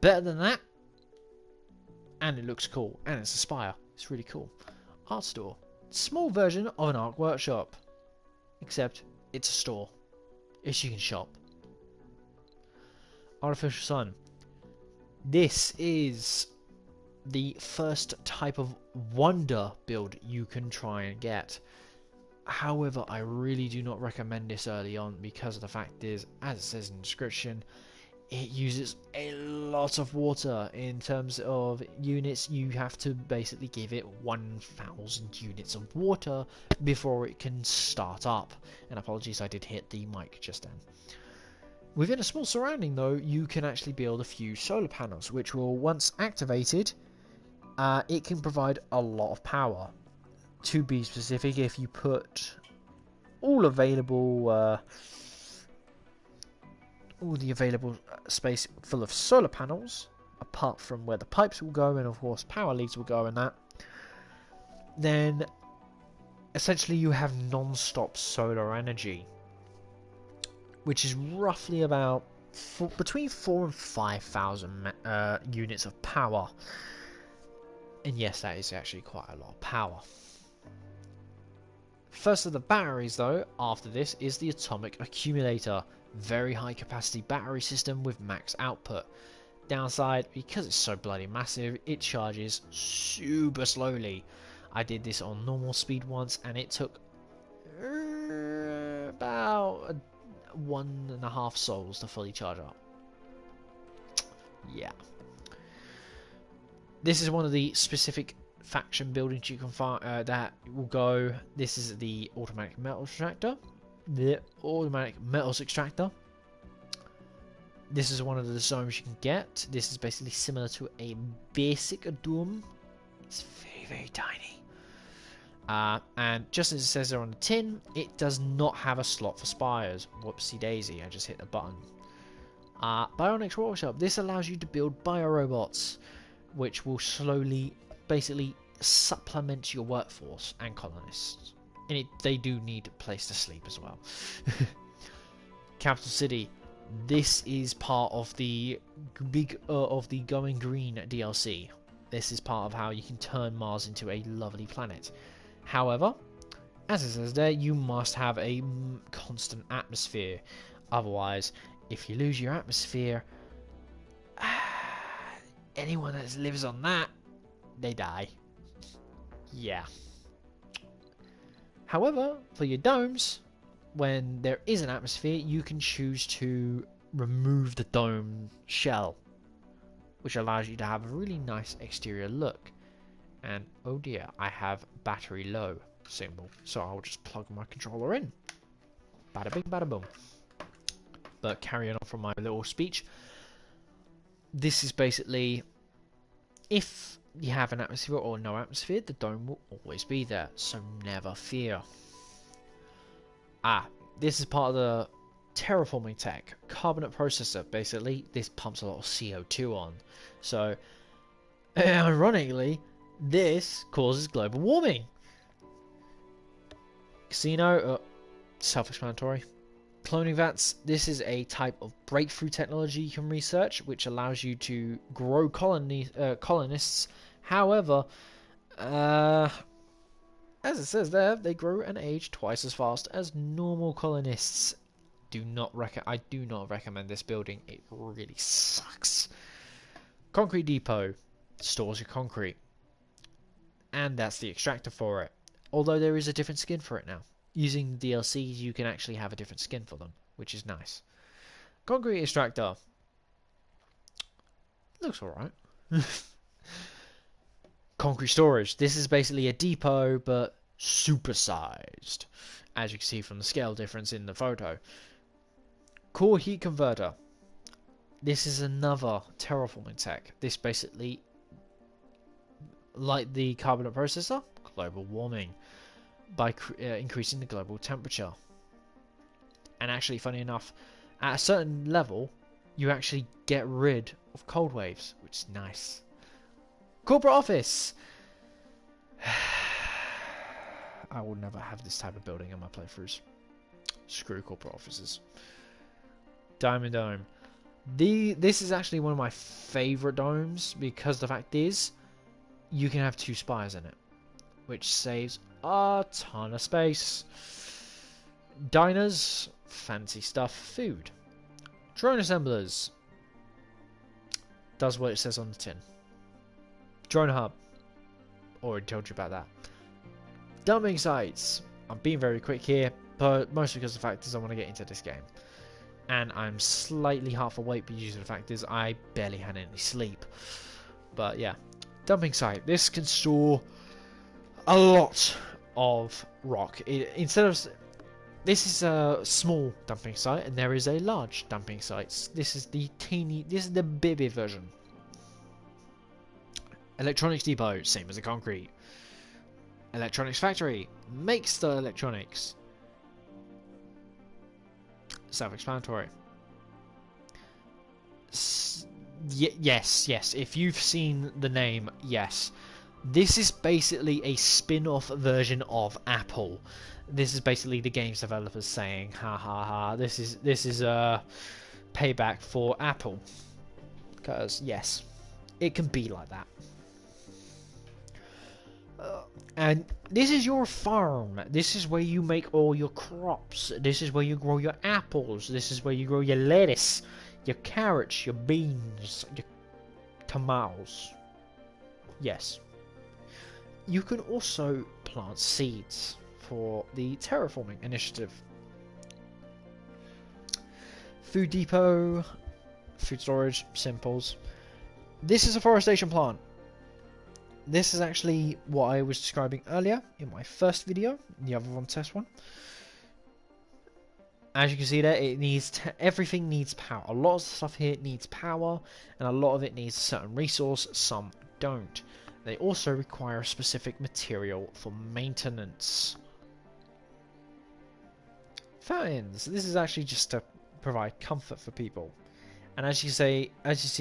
better than that. And it looks cool. And it's a spire. It's really cool. Art store. Small version of an art workshop. Except it's a store. It's you can shop. Artificial sun. This is the first type of wonder build you can try and get. However, I really do not recommend this early on because the fact is, as it says in the description, it uses a lot of water. In terms of units, you have to basically give it 1,000 units of water before it can start up. And apologies, I did hit the mic just then. Within a small surrounding though, you can actually build a few solar panels, which will, once activated, it can provide a lot of power. To be specific, if you put all the available space full of solar panels, apart from where the pipes will go and of course power leads will go and that, then essentially you have non-stop solar energy, which is roughly about between 4,000 and 5,000 units of power. And yes, that is actually quite a lot of power. First of the batteries though, after this, is the atomic accumulator. Very high capacity battery system with max output. Downside, because it's so bloody massive, it charges super slowly. I did this on normal speed once and it took about 1.5 sols to fully charge up. Yeah. This is one of the specific faction buildings you can find that will go. This is the automatic metal extractor. The automatic metals extractor. This is one of the zones you can get. This is basically similar to a basic Doom. It's very, very tiny. And just as it says there on the tin, it does not have a slot for spires. Whoopsie daisy, I just hit the button. Bionics Workshop. This allows you to build biorobots, which will slowly, basically, supplement your workforce and colonists. And they do need a place to sleep as well. Capital City. This is part of the Going Green DLC. This is part of how you can turn Mars into a lovely planet. However, as it says there, you must have a constant atmosphere. Otherwise, if you lose your atmosphere, anyone that lives on that, they die. Yeah. However, for your domes, when there is an atmosphere, you can choose to remove the dome shell, which allows you to have a really nice exterior look. And oh dear, I have battery low symbol, so I'll just plug my controller in. Bada bing, bada boom. But carrying on from my little speech, this is basically, if you have an atmosphere or no atmosphere, the dome will always be there, so never fear. This is part of the terraforming tech. Carbonate processor, basically, this pumps a lot of CO2 on. So, ironically, this causes global warming. Casino, self-explanatory. Cloning vats, this is a type of breakthrough technology you can research, which allows you to grow colonists. However, as it says there, they grow and age twice as fast as normal colonists. I do not recommend this building. It really sucks. Concrete depot stores your concrete, and that's the extractor for it. Although there is a different skin for it now. Using DLCs, you can actually have a different skin for them, which is nice. Concrete extractor looks alright. Concrete storage. This is basically a depot, but supersized, as you can see from the scale difference in the photo. Core heat converter. This is another terraforming tech. This basically, like the carbonate processor, global warming by increasing the global temperature. And actually, funny enough, at a certain level, you actually get rid of cold waves, which is nice. Corporate office. I will never have this type of building in my playthroughs. Screw corporate offices. Diamond Dome. This is actually one of my favourite domes because the fact is, you can have 2 spires in it, which saves a ton of space. Diners, fancy stuff, food. Drone assemblers. Does what it says on the tin. Drone hub. Already told you about that. Dumping sites. I'm being very quick here, but mostly because the fact is I want to get into this game. And I'm slightly half awake because the fact is I barely had any sleep. But yeah. Dumping site. This can store a lot of rock. This is a small dumping site, and there is a large dumping site. This is the baby version. Electronics depot, same as the concrete. Electronics factory makes the electronics. Self-explanatory. Yes. If you've seen the name, yes. This is basically a spin-off version of Apple. This is basically the games developers saying, ha ha ha, this is a payback for Apple. Because, yes, it can be like that. And this is your farm. This is where you make all your crops. This is where you grow your apples. This is where you grow your lettuce, your carrots, your beans, your tomatoes. Yes. You can also plant seeds for the terraforming initiative. Food depot, food storage, simples. This is a forestation plant. This is actually what I was describing earlier in my first video, the other one, test one. As you can see there, it needs everything needs power. A lot of stuff here needs power, and a lot of it needs a certain resource. Some don't. They also require a specific material for maintenance. Fountains. This is actually just to provide comfort for people. And as you see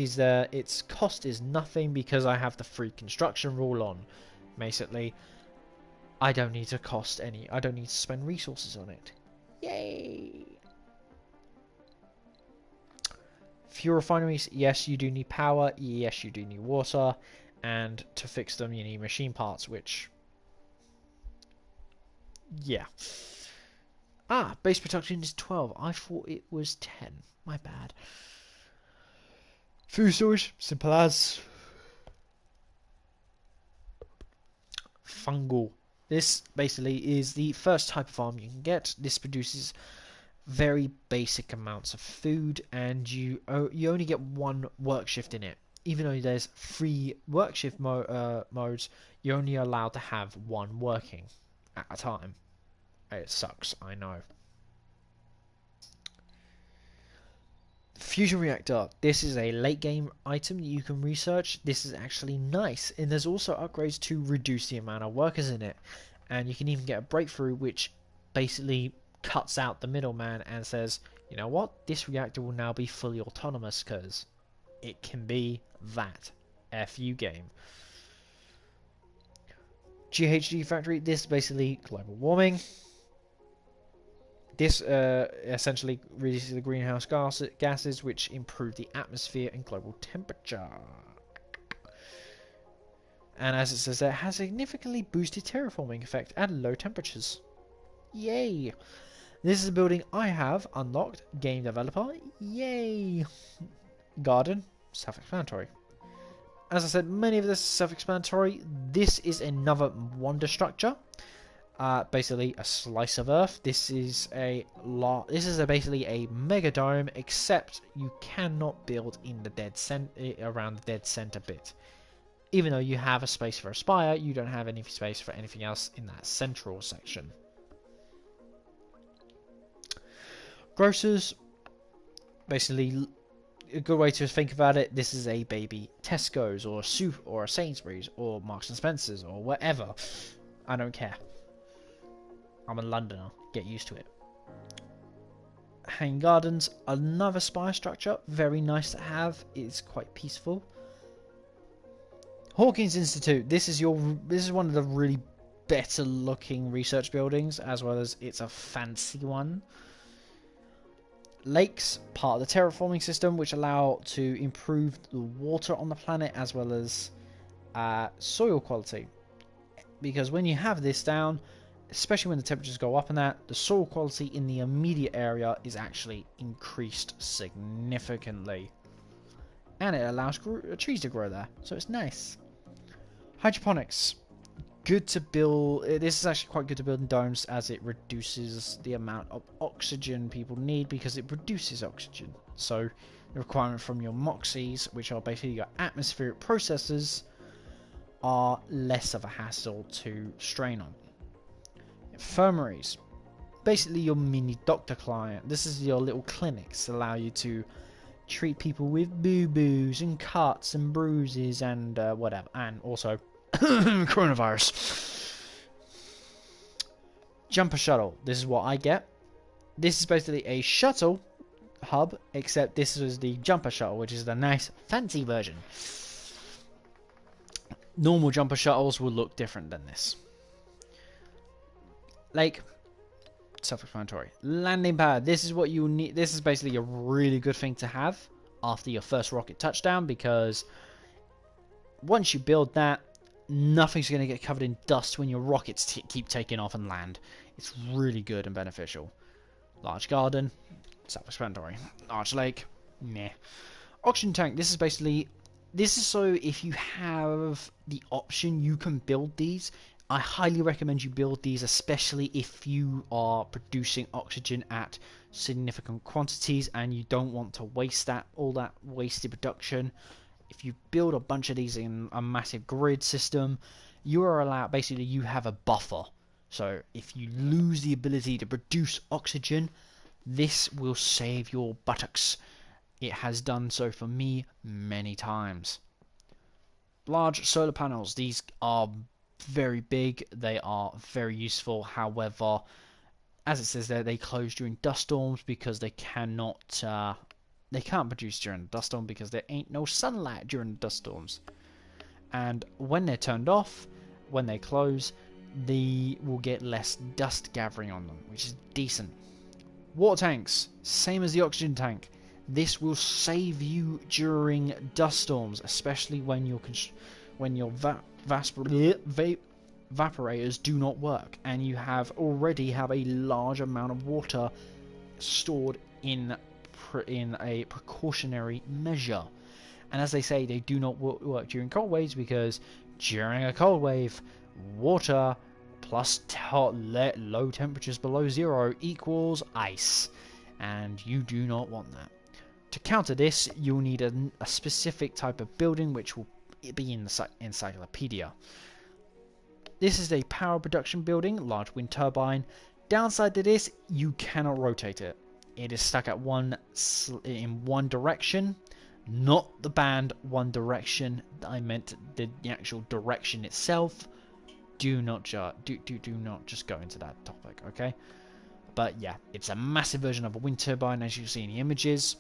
there, its cost is nothing because I have the free construction rule on. Basically, I don't need to I don't need to spend resources on it. Yay! Fuel refineries, yes, you do need power. Yes, you do need water. And to fix them, you need machine parts, which... yeah. Base production is 12. I thought it was 10. My bad. Food storage, simple as. Fungal. This basically is the first type of farm you can get. This produces very basic amounts of food, and you only get 1 work shift in it. Even though there's 3 work shift modes, you're only allowed to have 1 working at a time. It sucks, I know. Fusion reactor. This is a late game item that you can research. This is actually nice, and there's also upgrades to reduce the amount of workers in it, and you can even get a breakthrough which basically cuts out the middleman and says, you know what, this reactor will now be fully autonomous because it can be that. F you game. GHG factory. This is basically global warming. This essentially reduces the greenhouse gases, which improve the atmosphere and global temperature. And as it says there, it has significantly boosted terraforming effect at low temperatures. Yay! This is a building I have unlocked. Game developer. Yay! Garden. Self-explanatory. As I said, many of this is self-explanatory. This is another wonder structure. Basically a slice of Earth. This is basically a mega dome, except you cannot build in the around the dead center bit. Even though you have a space for a spire, you don't have any space for anything else in that central section. Grocers, basically, a good way to think about it, this is a baby Tesco's or a Sainsbury's or Marks and Spencer's or whatever. I don't care. I'm a Londoner. Get used to it. Hanging Gardens, another spire structure. Very nice to have. It's quite peaceful. Hawkins Institute. This is one of the really better looking research buildings, as well as it's a fancy one. Lakes, part of the terraforming system, which allow to improve the water on the planet as well as soil quality. Because when you have this down, especially when the temperatures go up and that, the soil quality in the immediate area is actually increased significantly. And it allows trees to grow there, so it's nice. Hydroponics. Good to build. This is actually quite good to build in domes, as it reduces the amount of oxygen people need because it produces oxygen. So the requirement from your MOXIEs, which are basically your atmospheric processes, are less of a hassle to strain on. Infirmaries. Basically your mini doctor client. This is your little clinics that allow you to treat people with boo-boos and cuts and bruises and whatever. And also coronavirus. Jumper shuttle. This is what I get. This is basically a shuttle hub, except this is the jumper shuttle, which is the nice fancy version. Normal jumper shuttles will look different than this. Lake. Self-explanatory. Landing pad. This is what you need. This is basically a really good thing to have after your first rocket touchdown, because once you build that, nothing's going to get covered in dust when your rockets keep taking off and land. It's really good and beneficial. Large garden. Self-explanatory. Large lake. Meh. Oxygen tank. This is so if you have the option, you can build these. I highly recommend you build these, especially if you are producing oxygen at significant quantities and you don't want to waste all that wasted production. If you build a bunch of these in a massive grid system, you are allowed, basically you have a buffer. So if you lose the ability to produce oxygen, this will save your buttocks. It has done so for me many times. Large solar panels. These are very big. They are very useful. However, as it says there, they close during dust storms because they can't produce during the dust storm because there ain't no sunlight during the dust storms. And when they're turned off, when they close, they will get less dust gathering on them, which is decent. Water tanks, same as the oxygen tank. This will save you during dust storms, especially when your evaporators do not work and you already have a large amount of water stored in a precautionary measure. And as they say, they do not work during cold waves, because during a cold wave, water plus low temperatures below zero equals ice, and you do not want that. To counter this, you'll need a specific type of building, which will be in the encyclopedia. This is a power production building, large wind turbine. Downside to this, you cannot rotate it. It is stuck at in one direction, not the band One Direction. I meant the actual direction itself. Do not just go into that topic, okay? But yeah, it's a massive version of a wind turbine, as you see in the images.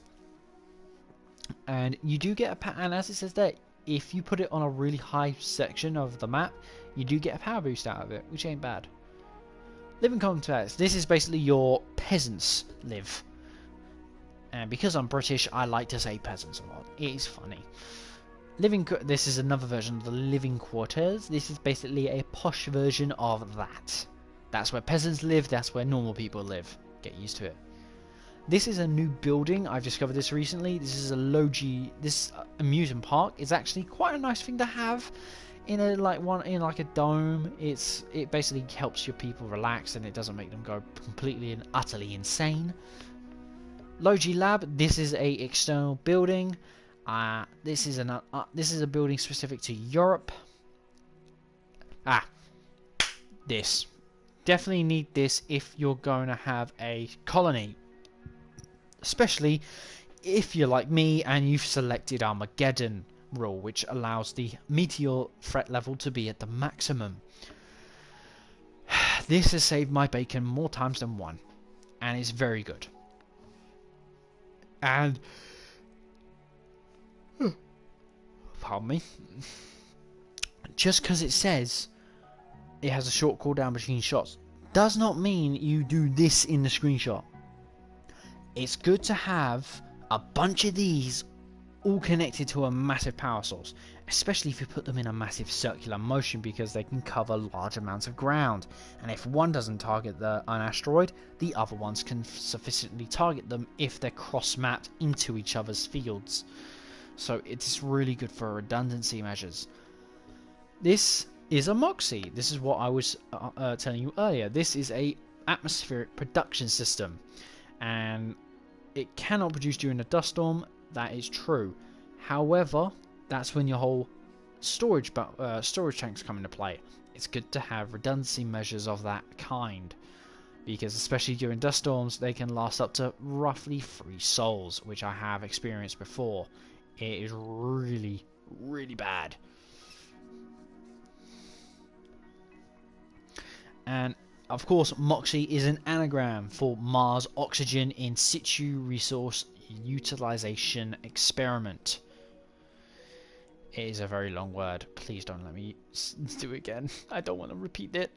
And you do get and as it says there, if you put it on a really high section of the map, you do get a power boost out of it, which ain't bad. Living context. This is basically your peasants live. And because I'm British, I like to say peasants a lot. It is funny. This is another version of the living quarters. This is basically a posh version of that. That's where peasants live. That's where normal people live. Get used to it. This is a new building. I've discovered this recently. This is a Logi. This amusement park is actually quite a nice thing to have in a like a dome. It basically helps your people relax and it doesn't make them go completely and utterly insane. Logi Lab. This is a external building. This is a building specific to Europe. This definitely need this if you're going to have a colony. Especially if you're like me and you've selected Armageddon rule, which allows the meteor threat level to be at the maximum. This has saved my bacon more times than one, and it's very good. And pardon me, just because it says it has a short cooldown between shots does not mean you do this in the screenshot. It's good to have a bunch of these all connected to a massive power source, especially if you put them in a massive circular motion, because they can cover large amounts of ground, and if one doesn't target an asteroid, the other ones can sufficiently target them if they're cross-mapped into each other's fields. So it's really good for redundancy measures. This is a Moxie. This is what I was telling you earlier. This is a atmospheric production system, and it cannot produce during a dust storm. That is true. However, that's when your whole storage tanks come into play. It's good to have redundancy measures of that kind, because especially during dust storms, they can last up to roughly 3 sols, which I have experienced before. It is really, really bad. And of course, Moxie is an anagram for Mars Oxygen In Situ Resource Utilization Experiment. It is a very long word. Please don't let me do it again. I don't want to repeat it.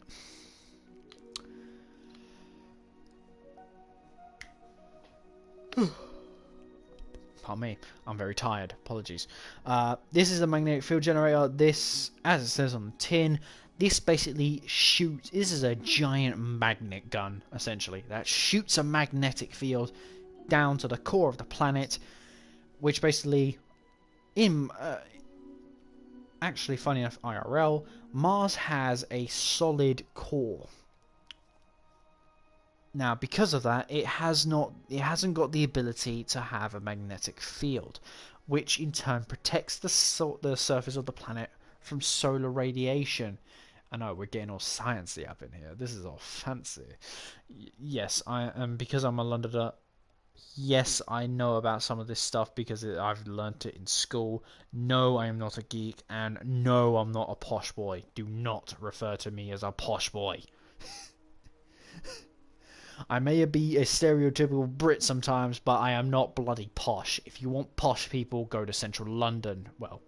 Pardon me, I'm very tired. Apologies. This is a magnetic field generator. This, as it says on the tin, this basically shoots. This is a giant magnet gun, essentially, that shoots a magnetic field down to the core of the planet, which basically, actually, funny enough, IRL, Mars has a solid core. Now, because of that, it hasn't got the ability to have a magnetic field, which in turn protects the surface of the planet from solar radiation. I know we're getting all sciencey up in here. This is all fancy. Yes, I am, because I'm a Londoner. Yes, I know about some of this stuff because I've learnt it in school. No, I am not a geek, and no, I'm not a posh boy. Do not refer to me as a posh boy. I may be a stereotypical Brit sometimes, but I am not bloody posh. If you want posh people, go to central London. Well,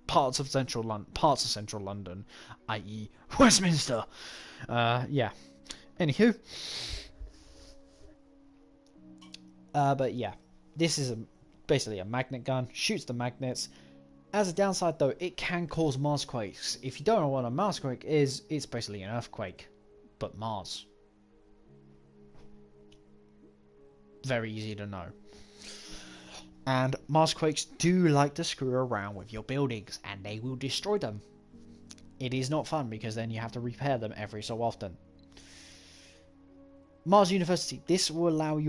parts of central London, i.e. Westminster. Yeah. Anywho. But yeah, this is basically a magnet gun, shoots the magnets. As a downside though, it can cause Marsquakes. If you don't know what a Marsquake is, it's basically an earthquake, but Mars. Very easy to know. And Marsquakes do like to screw around with your buildings, and they will destroy them. It is not fun, because then you have to repair them every so often. Mars University, this will allow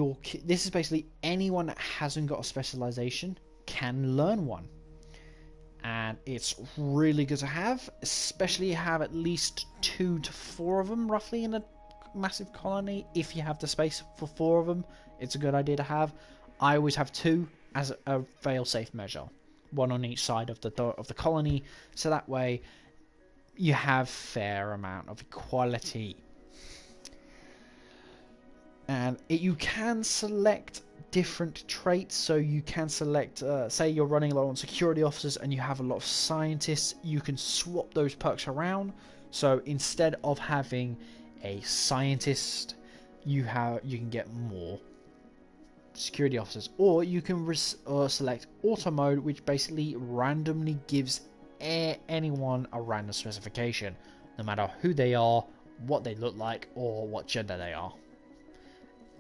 this is basically anyone that hasn't got a specialization can learn one. And it's really good to have, especially have at least 2 to 4 of them roughly in a massive colony. If you have the space for 4 of them, it's a good idea to have. I always have 2 as a fail-safe measure, 1 on each side of the colony, so that way you have fair amount of equality. And you can select different traits, so you can select, say you're running low on security officers and you have a lot of scientists, you can swap those perks around. So instead of having a scientist, you can get more security officers, or you can select auto mode, which basically randomly gives anyone a random specification, no matter who they are, what they look like, or what gender they are.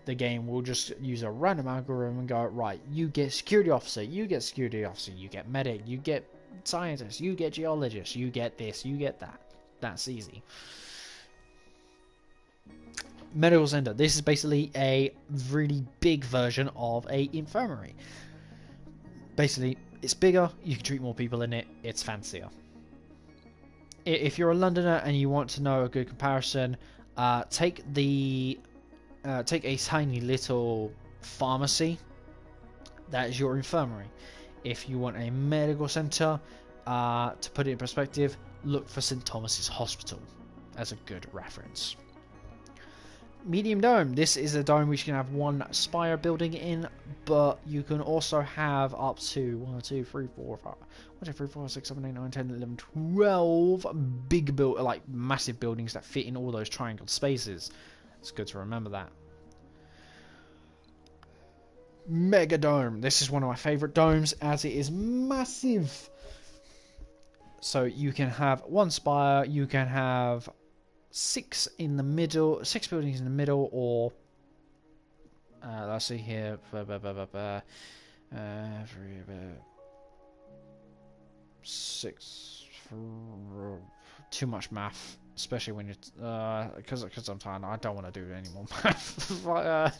The game will just use a random algorithm and go, right, you get security officer, you get security officer, you get medic, you get scientist, you get geologist, you get this, you get that. That's easy. Medical center. This is basically a really big version of a infirmary. Basically, it's bigger, you can treat more people in it, it's fancier. If you're a Londoner and you want to know a good comparison, take a tiny little pharmacy. That is your infirmary. If you want a medical centre, to put it in perspective, look for St Thomas's Hospital as a good reference. Medium dome. This is a dome which can have one spire building in, but you can also have up to 1, 2, 3, 4, 5, 1, 2, 3, 4, 6, 7, 8, 9, 10, 11, 12 big like massive buildings that fit in all those triangle spaces. It's good to remember that. Mega dome. This is one of my favourite domes as it is massive. So you can have one spire, you can have 6 in the middle, 6 buildings in the middle, or let's see here, six. Too much math, especially when you're because I'm tired. I don't want to do any more math.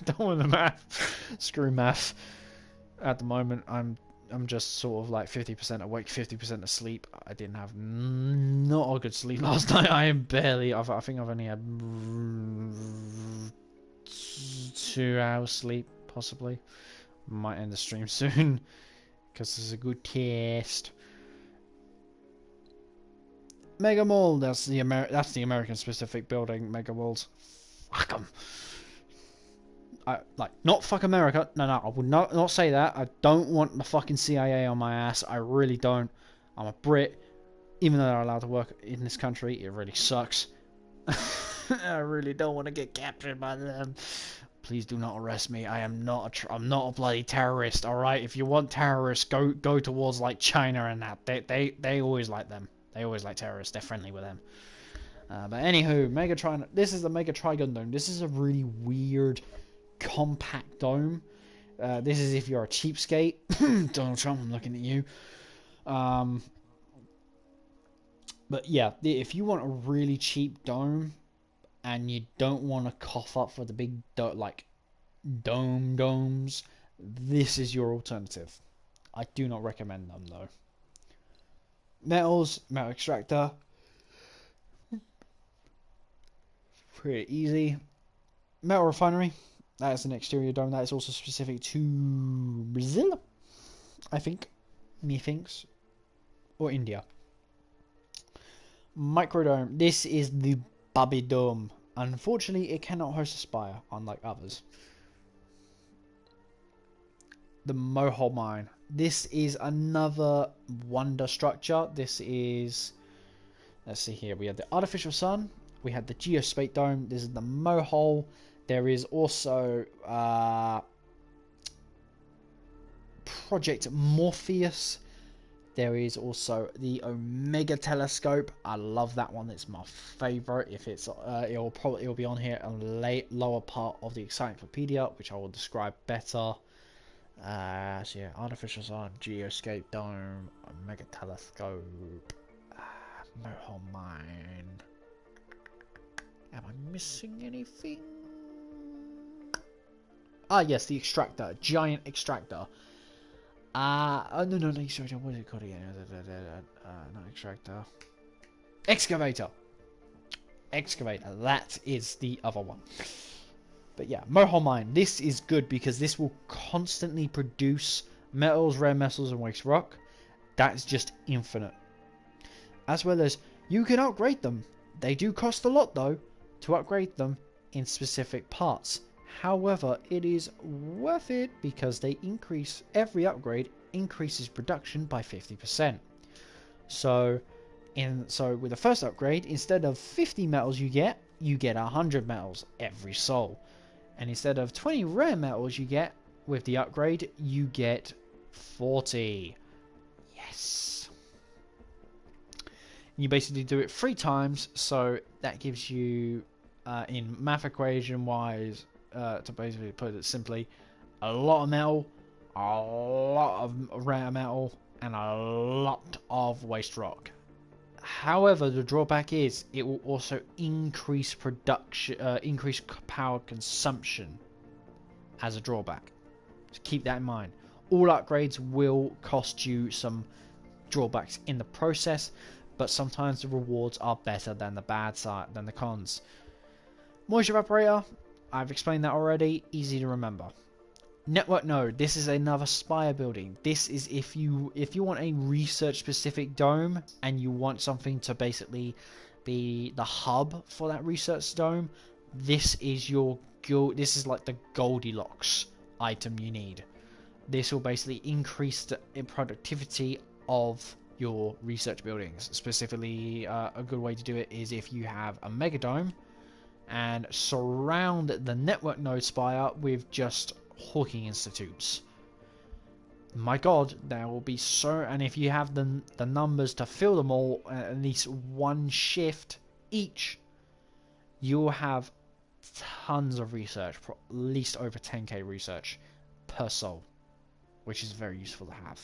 Don't want the math. Screw math. At the moment, I'm just sort of like 50% awake, 50% asleep. I didn't have not a good sleep last night. I am barely. I think I've only had 2 hours sleep, possibly. Might end the stream soon because this is a good test. Mega Mall. That's the American specific building. Mega Malls. Fuck them. Not fuck America. No, I would not say that. I don't want the fucking CIA on my ass. I really don't. I'm a Brit. Even though they're allowed to work in this country, it really sucks. I really don't want to get captured by them. Please do not arrest me. I'm not a bloody terrorist. All right. If you want terrorists, go towards like China and that. They always like them. They always like terrorists. They're friendly with them. But anywho, this is the Mega Trigon Dome. This is a really weird, compact dome. This is if you're a cheapskate. Donald Trump, I'm looking at you. But yeah, if you want a really cheap dome and you don't want to cough up for the big domes, this is your alternative. I do not recommend them though. Metals, metal extractor. Pretty easy. Metal refinery. That is an exterior dome. That is also specific to Brazil, I think. Methinks. Or India. Microdome. This is the Bubby Dome. Unfortunately, it cannot host a spire, unlike others. The Mohole Mine. This is another wonder structure. This is... Let's see here. We have the Artificial Sun. We have the Geospate Dome. This is the Mohole. There is also Project Morpheus. There is also the Omega Telescope. I love that one. It's my favorite. If it's it'll be on here on the lower part of the encyclopedia, which I will describe better. So yeah, Artificial Sun, Geoscape Dome, Omega Telescope, Mohole Mine. Am I missing anything? Ah, yes, the extractor. Giant extractor. No, extractor. What is it called again? Not extractor. Excavator. Excavator. That is the other one. But yeah, Mohole Mine. This is good because this will constantly produce metals, rare metals, and waste rock. That's just infinite. As well as, you can upgrade them. They do cost a lot, though, to upgrade them in specific parts. However, it is worth it because they increase every upgrade increases production by 50%. So with the first upgrade, instead of 50 metals you get 100 metals every soul. And instead of 20 rare metals you get with the upgrade, you get 40. Yes. You basically do it 3 times, so that gives you, in math equation wise, to basically put it simply, a lot of metal, a lot of rare metal, and a lot of waste rock. However, the drawback is it will also increase production, increase power consumption as a drawback. So keep that in mind. All upgrades will cost you some drawbacks in the process, but sometimes the rewards are better than the bad side, than the cons. Moisture evaporator, I've explained that already, easy to remember. Network node, this is another spire building. This is if you want a research specific dome and you want something to basically be the hub for that research dome, this is like the Goldilocks item you need. This will basically increase the productivity of your research buildings. Specifically, a good way to do it is if you have a mega dome and surround the network node spire with just Hawking Institutes. My god, there will be so, and if you have the numbers to fill them all at least one shift each, you will have tons of research, at least over 10k research per soul, which is very useful to have.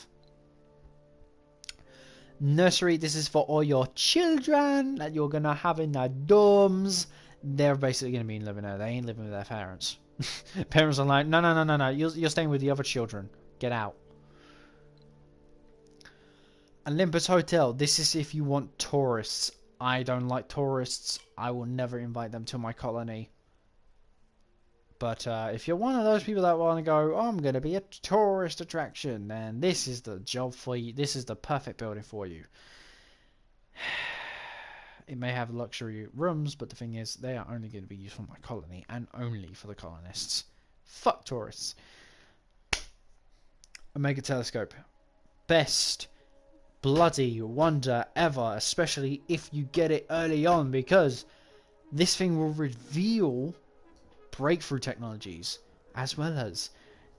Nursery, this is for all your children that you're gonna have in their dorms. They're basically gonna be living there. They ain't living with their parents. Parents are like, no, you're staying with the other children. Get out. Olympus Hotel. This is if you want tourists. I don't like tourists. I will never invite them to my colony. But if you're one of those people that want to go, oh, I'm going to be a tourist attraction, then this is the job for you. This is the perfect building for you. It may have luxury rooms, but the thing is, they are only going to be used for my colony, and only for the colonists. Fuck tourists. Omega Telescope. Best bloody wonder ever, especially if you get it early on, because this thing will reveal breakthrough technologies, as well as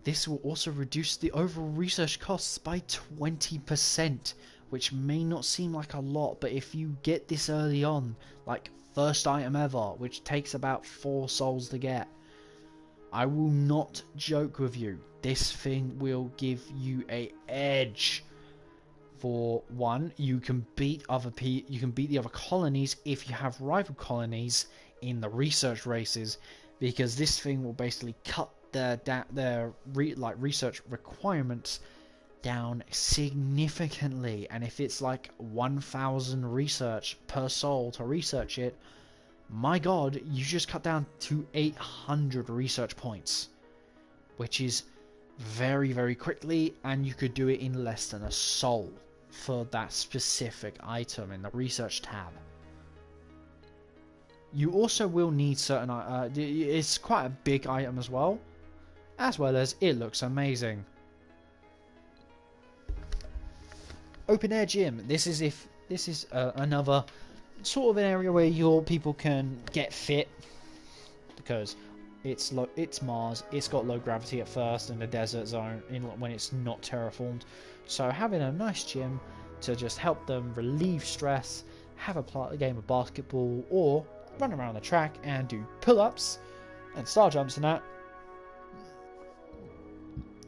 this will also reduce the overall research costs by 20%. Which may not seem like a lot, but if you get this early on, like first item ever, which takes about 4 souls to get, I will not joke with you. This thing will give you an edge. For one, you can beat the other colonies if you have rival colonies in the research races, because this thing will basically cut their research requirements down significantly. And if it's like 1,000 research per soul to research it, my god, you just cut down to 800 research points, which is very, very quickly, and you could do it in less than a soul for that specific item in the research tab. You also will need certain it's quite a big item as well as it looks amazing. Open air gym. This is another sort of an area where your people can get fit, because it's Mars. It's got low gravity at first in the desert zone when it's not terraformed. So having a nice gym to just help them relieve stress, have a game of basketball, or run around the track and do pull-ups and star jumps and that.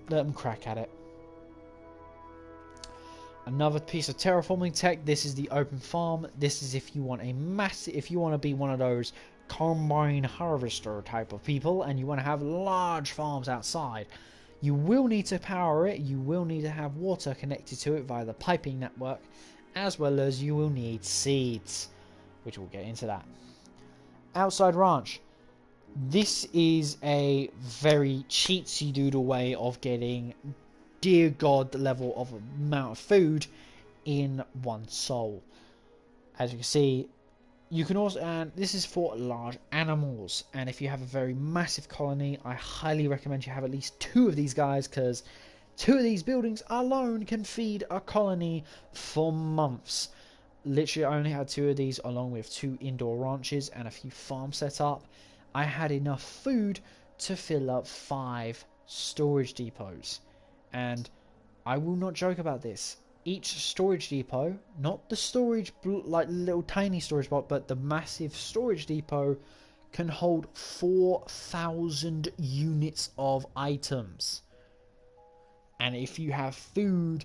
Let them crack at it. Another piece of terraforming tech. This is the open farm. This is if you want if you want to be one of those combine harvester type of people and you want to have large farms outside. You will need to power it. You will need to have water connected to it via the piping network, as well as you will need seeds, which we'll get into that. Outside ranch. This is a very cheatsy doodle way of getting dear god level of amount of food in one soul. As you can see, You can also, and this is for large animals, and if you have a very massive colony, I highly recommend you have at least 2 of these guys, because 2 of these buildings alone can feed a colony for months. Literally, I only had 2 of these along with 2 indoor ranches and a few farms set up. I had enough food to fill up 5 storage depots, and I will not joke about this. Each storage depot, not the storage like little tiny storage box, but the massive storage depot, can hold 4,000 units of items. And if you have food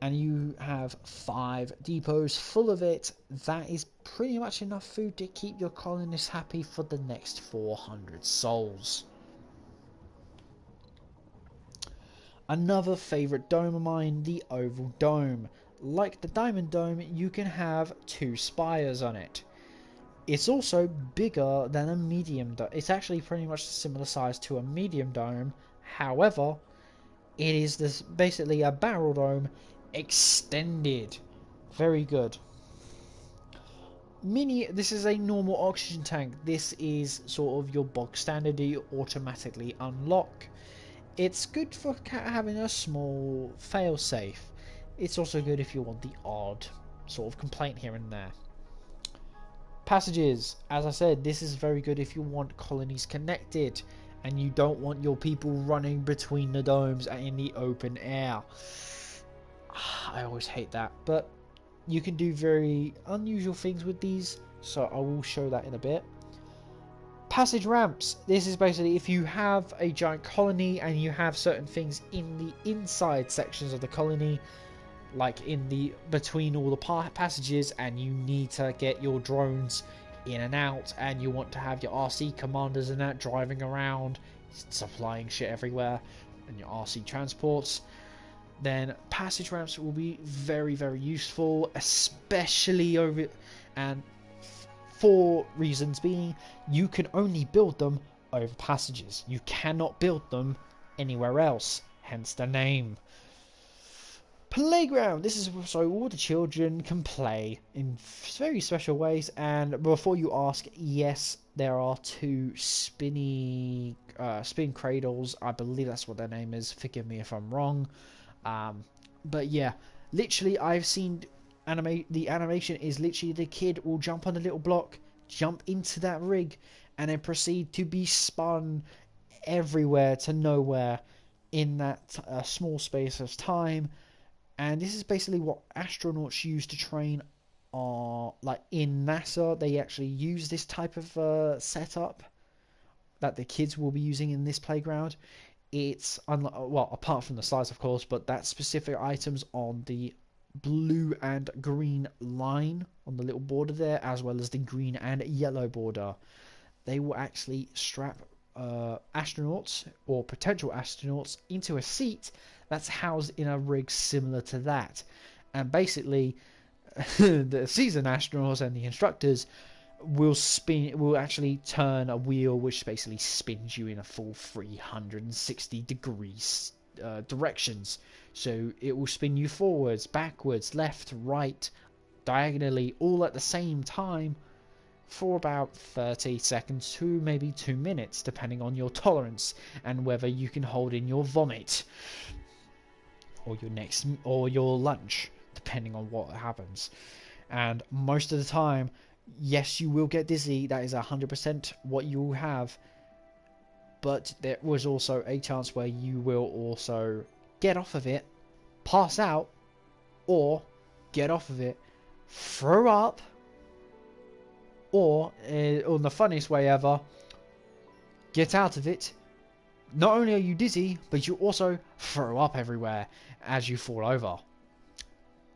and you have 5 depots full of it, that is pretty much enough food to keep your colonists happy for the next 400 souls. Another favourite dome of mine, the Oval Dome. Like the Diamond Dome, you can have 2 spires on it. It's also bigger than a medium dome. It's actually pretty much a similar size to a medium dome. However, it is this basically a barrel dome extended. Very good. This is a normal oxygen tank. This is sort of your bog standard you automatically unlock. It's good for having a small failsafe. It's also good if you want the odd sort of complaint here and there. Passages. As I said, this is very good if you want colonies connected and you don't want your people running between the domes and in the open air. I always hate that, but you can do very unusual things with these, so I will show that in a bit. Passage ramps. This is basically if you have a giant colony and you have certain things in the inside sections of the colony, like in the between all the passages, and you need to get your drones in and out, and you want to have your RC commanders and that driving around supplying shit everywhere, and your RC transports, then passage ramps will be very, very useful, especially over and for reasons being, you can only build them over passages. You cannot build them anywhere else, hence the name. Playground. This is so all the children can play in very special ways. And before you ask, yes, there are 2 spin cradles. I believe that's what their name is. Forgive me if I'm wrong. But yeah, literally, I've seen the animation is literally the kid will jump on a little block, jump into that rig, and then proceed to be spun everywhere to nowhere in that small space of time. And this is basically what astronauts use to train like in NASA. They actually use this type of setup that the kids will be using in this playground. It's well, apart from the slides of course, but that specific items on the blue and green line on the little border there, as well as the green and yellow border, they will actually strap astronauts or potential astronauts into a seat that's housed in a rig similar to that, and basically the seasoned astronauts and the instructors will actually turn a wheel which basically spins you in a full 360 degrees directions. So it will spin you forwards, backwards, left, right, diagonally, all at the same time for about 30 seconds to maybe 2 minutes, depending on your tolerance and whether you can hold in your vomit or your lunch, depending on what happens. And most of the time, yes, you will get dizzy. That is 100% what you will have. But there was also a chance where you will also get off of it, pass out, or get off of it, throw up, or on the funniest way ever, get out of it. Not only are you dizzy, but you also throw up everywhere as you fall over.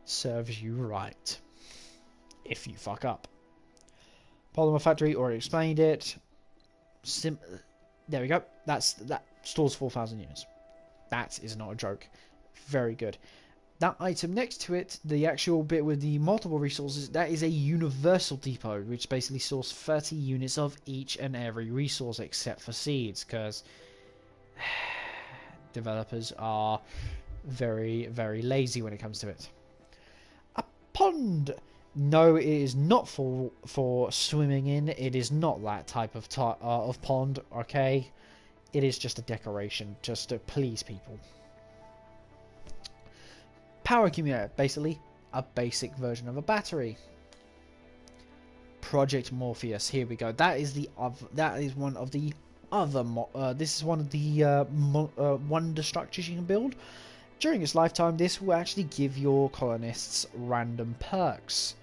Serves you right if you fuck up. Polymer Factory, already explained it. There we go. That stores 4,000 units. That is not a joke. Very good. That item next to it, the actual bit with the multiple resources, that is a universal depot, which basically stores 30 units of each and every resource except for seeds, because developers are very, very lazy when it comes to it. A pond. No, it is not for swimming in. It is not that type of pond. Okay, it is just a decoration, just to please people. Power accumulator, basically a basic version of a battery. Project Morpheus. Here we go. That is one of the other. This is one of the wonder structures you can build. During its lifetime, this will actually give your colonists random perks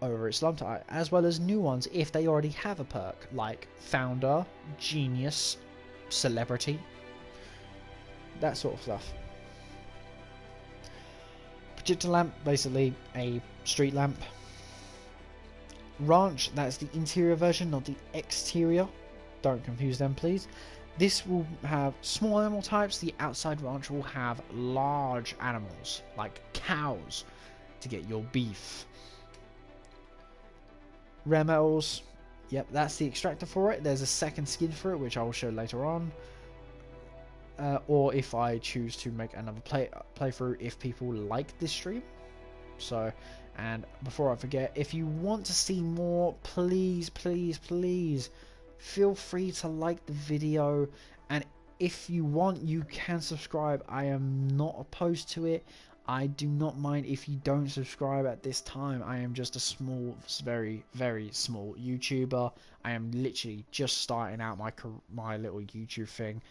over its lifetime, as well as new ones if they already have a perk, like Founder, Genius, Celebrity, that sort of stuff. Projector lamp, basically a street lamp. Ranch, that's the interior version, not the exterior. Don't confuse them, please. This will have small animal types. The outside ranch will have large animals, like cows, to get your beef. Rare metals, yep, that's the extractor for it. There's a second skin for it, which I will show later on. Or if I choose to make another playthrough if people like this stream. So, and before I forget, if you want to see more, please feel free to like the video, and if you want, you can subscribe. I am not opposed to it. I do not mind if you don't subscribe at this time. I am just a small, very small YouTuber. I am literally just starting out my little YouTube thing.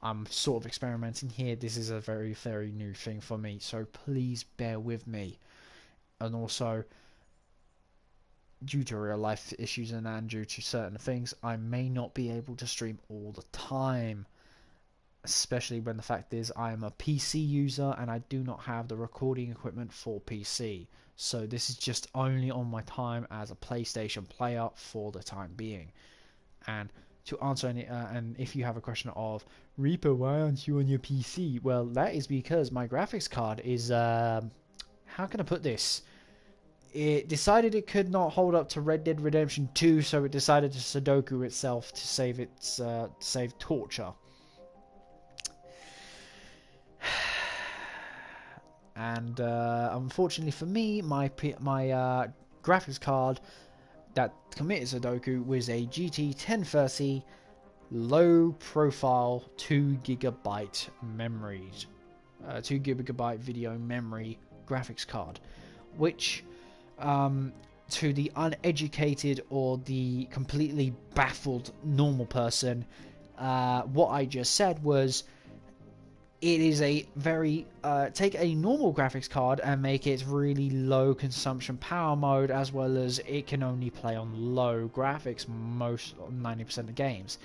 I'm sort of experimenting here. This is a very new thing for me, so please bear with me. And also, due to real life issues and due to certain things, I may not be able to stream all the time, especially when the fact is I am a PC user and I do not have the recording equipment for PC. So this is just only on my time as a PlayStation player for the time being. And to answer any and if you have a question of Reaper, why aren't you on your PC? Well, that is because my graphics card is how can I put this? It decided it could not hold up to Red Dead Redemption 2, so it decided to Sudoku itself to save torture. And unfortunately for me, my graphics card that committed Sudoku was a GT 1030 low profile 2GB memory, 2GB video memory graphics card, which to the uneducated or the completely baffled normal person, what I just said was, it is a very take a normal graphics card and make it really low consumption power mode, as well as it can only play on low graphics most 90% of games,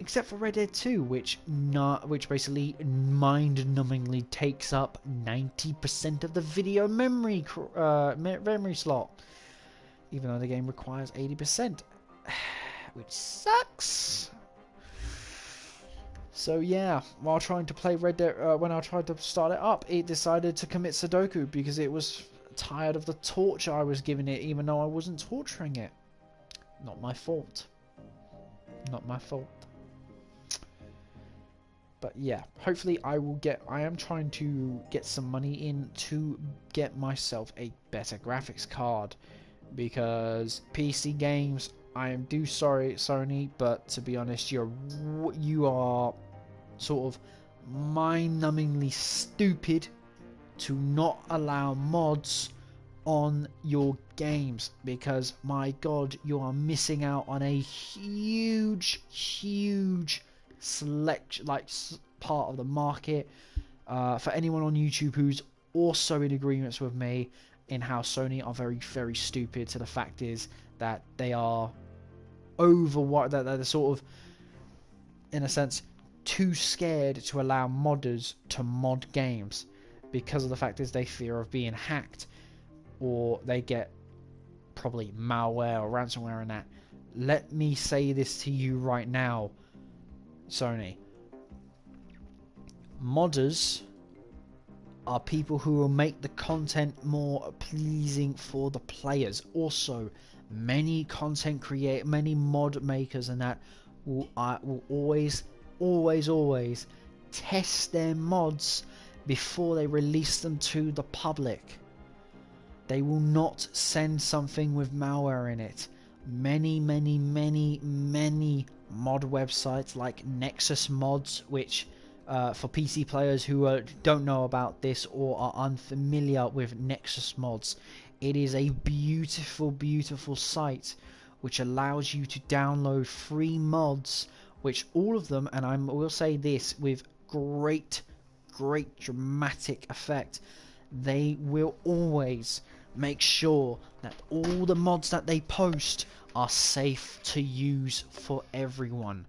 except for Red Dead 2, which basically mind-numbingly takes up 90% of the video memory slot, even though the game requires 80%, which sucks. So yeah, while trying to play Red Dead, when I tried to start it up, it decided to commit Sudoku because it was tired of the torture I was giving it, even though I wasn't torturing it. Not my fault. Not my fault. But yeah, hopefully I am trying to get some money in to get myself a better graphics card, because PC games, I am sorry Sony, but to be honest, you are sort of mind-numbingly stupid to not allow mods on your games, because my god, you are missing out on a huge part of the market. For anyone on YouTube who's also in agreement with me in how Sony are very stupid, to the fact is that they are they're sort of, in a sense, too scared to allow modders to mod games, because of the fact is they fear of being hacked, or they get probably malware or ransomware and that. Let me say this to you right now, Sony. Modders are people who will make the content more pleasing for the players. Also, many mod makers and that will always test their mods before they release them to the public. They will not send something with malware in it. Many mod websites like Nexus Mods, which for PC players who don't know about this or are unfamiliar with Nexus Mods, it is a beautiful site which allows you to download free mods, which all of them, and I will say this with great dramatic effect, they will always make sure that all the mods that they post are safe to use for everyone.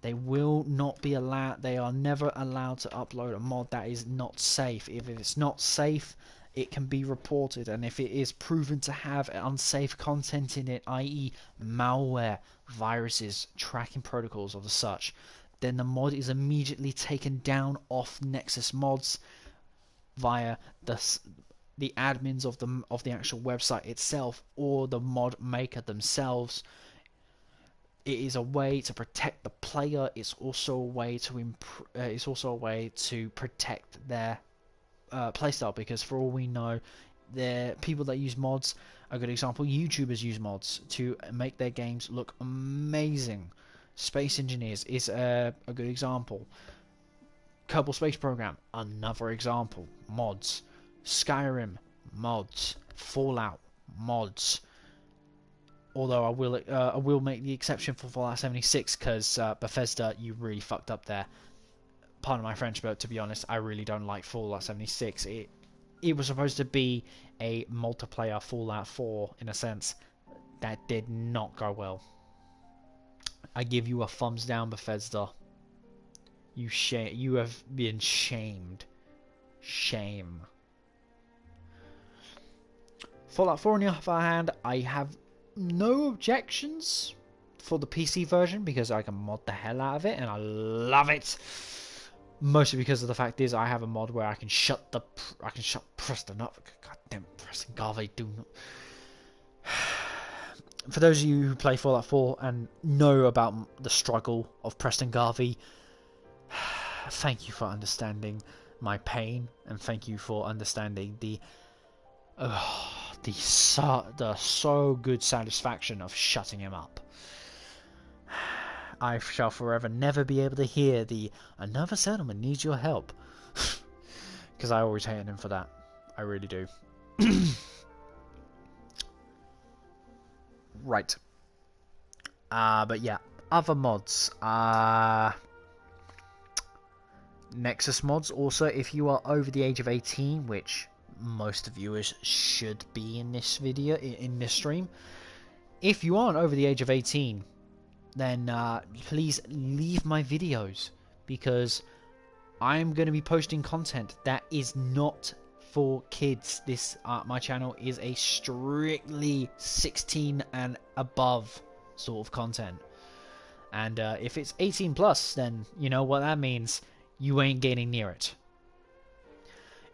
They will not be allowed, they are never allowed to upload a mod that is not safe. If it's not safe, it can be reported, and if it is proven to have unsafe content in it, i.e. malware, viruses, tracking protocols or the such, then the mod is immediately taken down off Nexus Mods via the admins of the actual website itself or the mod maker themselves. It is a way to protect the player. It's also a way to protect their playstyle, because for all we know, the people that use mods, a good example, YouTubers use mods to make their games look amazing. Space Engineers is a good example. Kerbal Space Program, another example. Mods. Skyrim, mods. Fallout, mods. Although I will make the exception for Fallout 76, because Bethesda, you really fucked up there. Pardon my French, but to be honest, I really don't like Fallout 76. It was supposed to be a multiplayer Fallout 4 in a sense. That did not go well. I give you a thumbs down, Bethesda. You have been shamed. Shame. Fallout 4, on the other hand, I have no objections for the PC version because I can mod the hell out of it and I love it. Mostly because of the fact is I have a mod where I can shut Preston up. Goddamn Preston Garvey, do not. For those of you who play Fallout 4 and know about the struggle of Preston Garvey, thank you for understanding my pain, and thank you for understanding the so good satisfaction of shutting him up. I shall forever never be able to hear the "another settlement needs your help," because I always hated him for that. I really do. Right. But yeah, other mods. Nexus Mods. Also, if you are over the age of 18, which most viewers should be in this video, in this stream, if you aren't over the age of 18, then please leave my videos, because I'm going to be posting content that is not for kids. This my channel is a strictly 16 and above sort of content, and if it's 18 plus, then you know what that means. You ain't getting near it.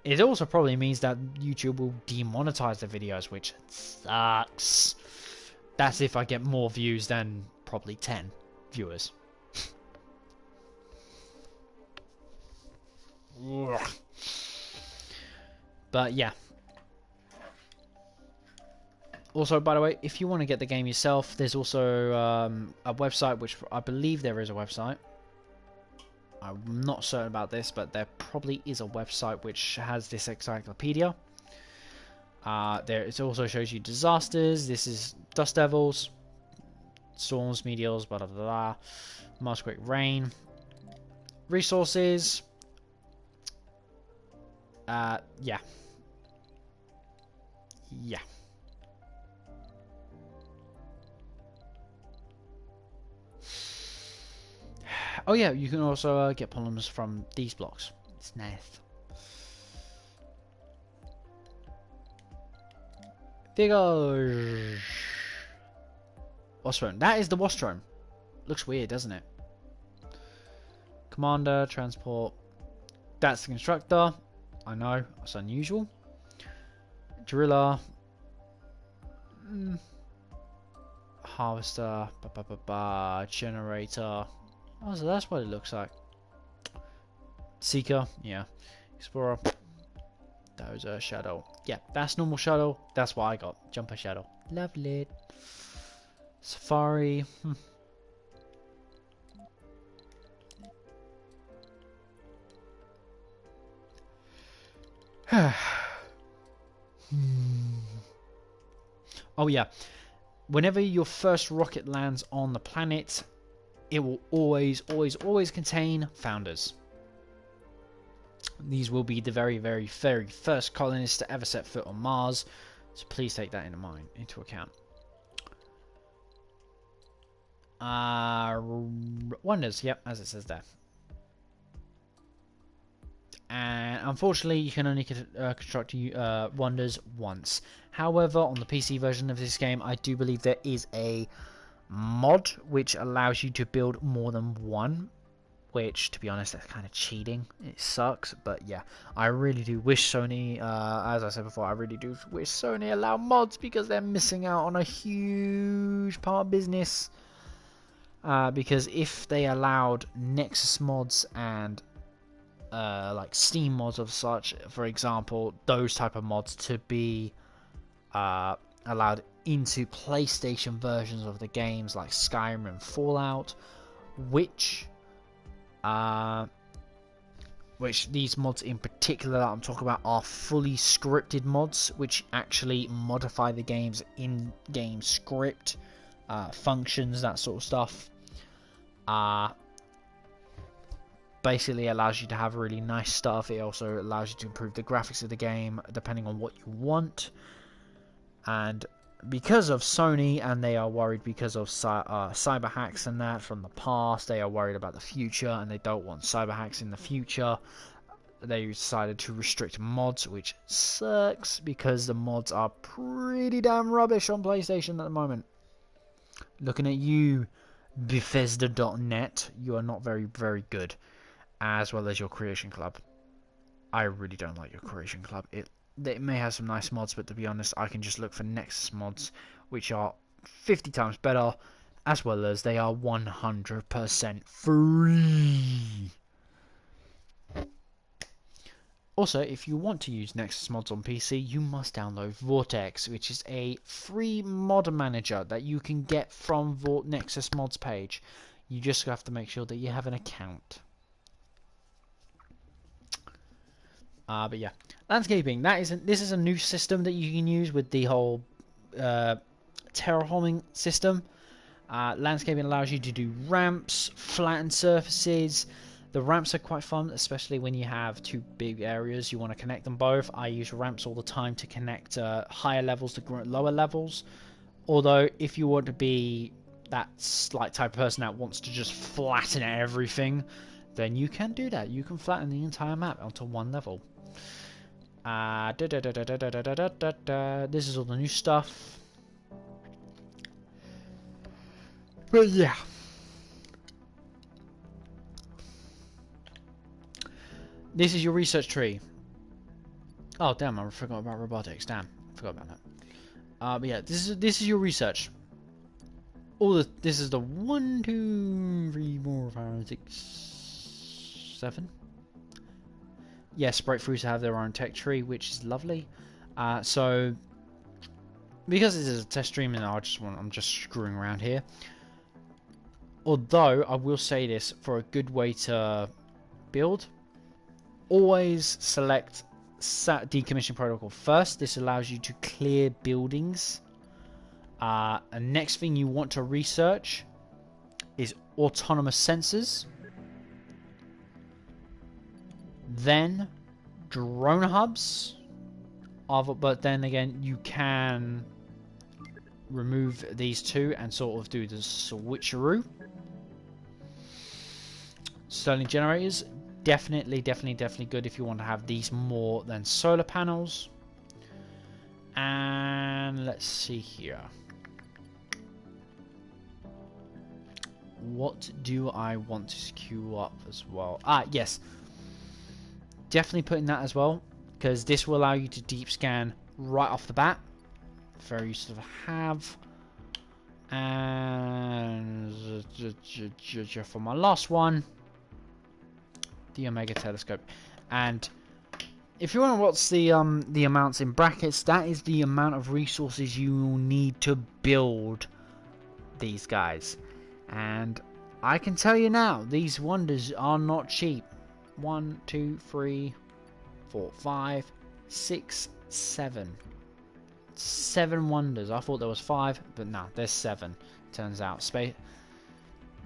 It also probably means that YouTube will demonetize the videos, which sucks. That's if I get more views than probably 10 viewers. But yeah. Also, by the way, if you want to get the game yourself, there's also a website, which I believe there is a website. I'm not certain about this, but there probably is a website which has this encyclopedia. It also shows you disasters. This is Dust Devils, storms, meteors, blah blah blah, Earthquake, rain, resources. Yeah. Oh yeah, you can also get polymers from these blocks. It's nice. Figures. Wastrome. That is the Wastrome. Looks weird, doesn't it? Commander, transport. That's the constructor. I know, it's unusual. Driller. Harvester. Generator. Oh, so that's what it looks like. Seeker, yeah. Explorer. Those are shadow. Yeah, that's normal shadow. That's what I got. Jumper shadow. Lovely. Safari. Oh yeah. Whenever your first rocket lands on the planet, it will always contain founders. These will be the very, very, very first colonists to ever set foot on Mars, so please take that into account. Wonders, yep, as it says there. And unfortunately, you can only construct wonders once. However, on the PC version of this game, I do believe there is a mod which allows you to build more than one. Which, to be honest, that's kind of cheating. It sucks, but yeah, I really do wish Sony, as I said before, I really do wish Sony allow mods because they're missing out on a huge part of business. Because if they allowed Nexus mods and like Steam mods of such, for example, those type of mods to be allowed into PlayStation versions of the games like Skyrim and Fallout, which these mods in particular that I'm talking about are fully scripted mods, which actually modify the game's in-game script, functions, that sort of stuff. Basically allows you to have really nice stuff. It also allows you to improve the graphics of the game depending on what you want. And because of Sony, and they are worried because of cyber hacks and that from the past, they are worried about the future and they don't want cyber hacks in the future. They decided to restrict mods, which sucks because the mods are pretty damn rubbish on PlayStation at the moment. Looking at you, Bethesda.net, you are not very, very good, as well as your Creation Club. I really don't like your Creation Club. It may have some nice mods, but to be honest, I can just look for Nexus mods, which are 50 times better, as well as they are 100% free. Also, if you want to use Nexus mods on PC, you must download Vortex, which is a free mod manager that you can get from Nexus mods page. You just have to make sure that you have an account. But yeah, landscaping. This is a new system that you can use with the whole terraforming system. Landscaping allows you to do ramps, flattened surfaces. The ramps are quite fun, especially when you have two big areas. You want to connect them both. I use ramps all the time to connect higher levels to lower levels. Although, if you want to be that type of person that wants to just flatten everything, then you can do that. You can flatten the entire map onto one level. This is all the new stuff. But yeah. This is your research tree. Oh damn, I forgot about robotics. Damn, forgot about that. But yeah, this is your research. This is the 1, 2, 3, 4, 5, 6, 7. Yes, breakthroughs have their own tech tree, which is lovely. So because this is a test stream and I'm just screwing around here. Although I will say this, for a good way to build, always select decommission protocol first. This allows you to clear buildings. And next thing you want to research is autonomous sensors. Then drone hubs. But then again, you can remove these two and sort of do the switcheroo. Stirling generators. Definitely good if you want to have these more than solar panels. And let's see here. What do I want to queue up as well? Yes. Definitely putting that as well, because this will allow you to deep scan right off the bat. Very useful to have. And for my last one, the Omega telescope. And if you want to watch the amounts in brackets, that is the amount of resources you will need to build these guys. And I can tell you now, these wonders are not cheap. 1, 2, 3, 4, 5, 6, 7. 7 wonders. I thought there was 5, but no, there's 7. Turns out space.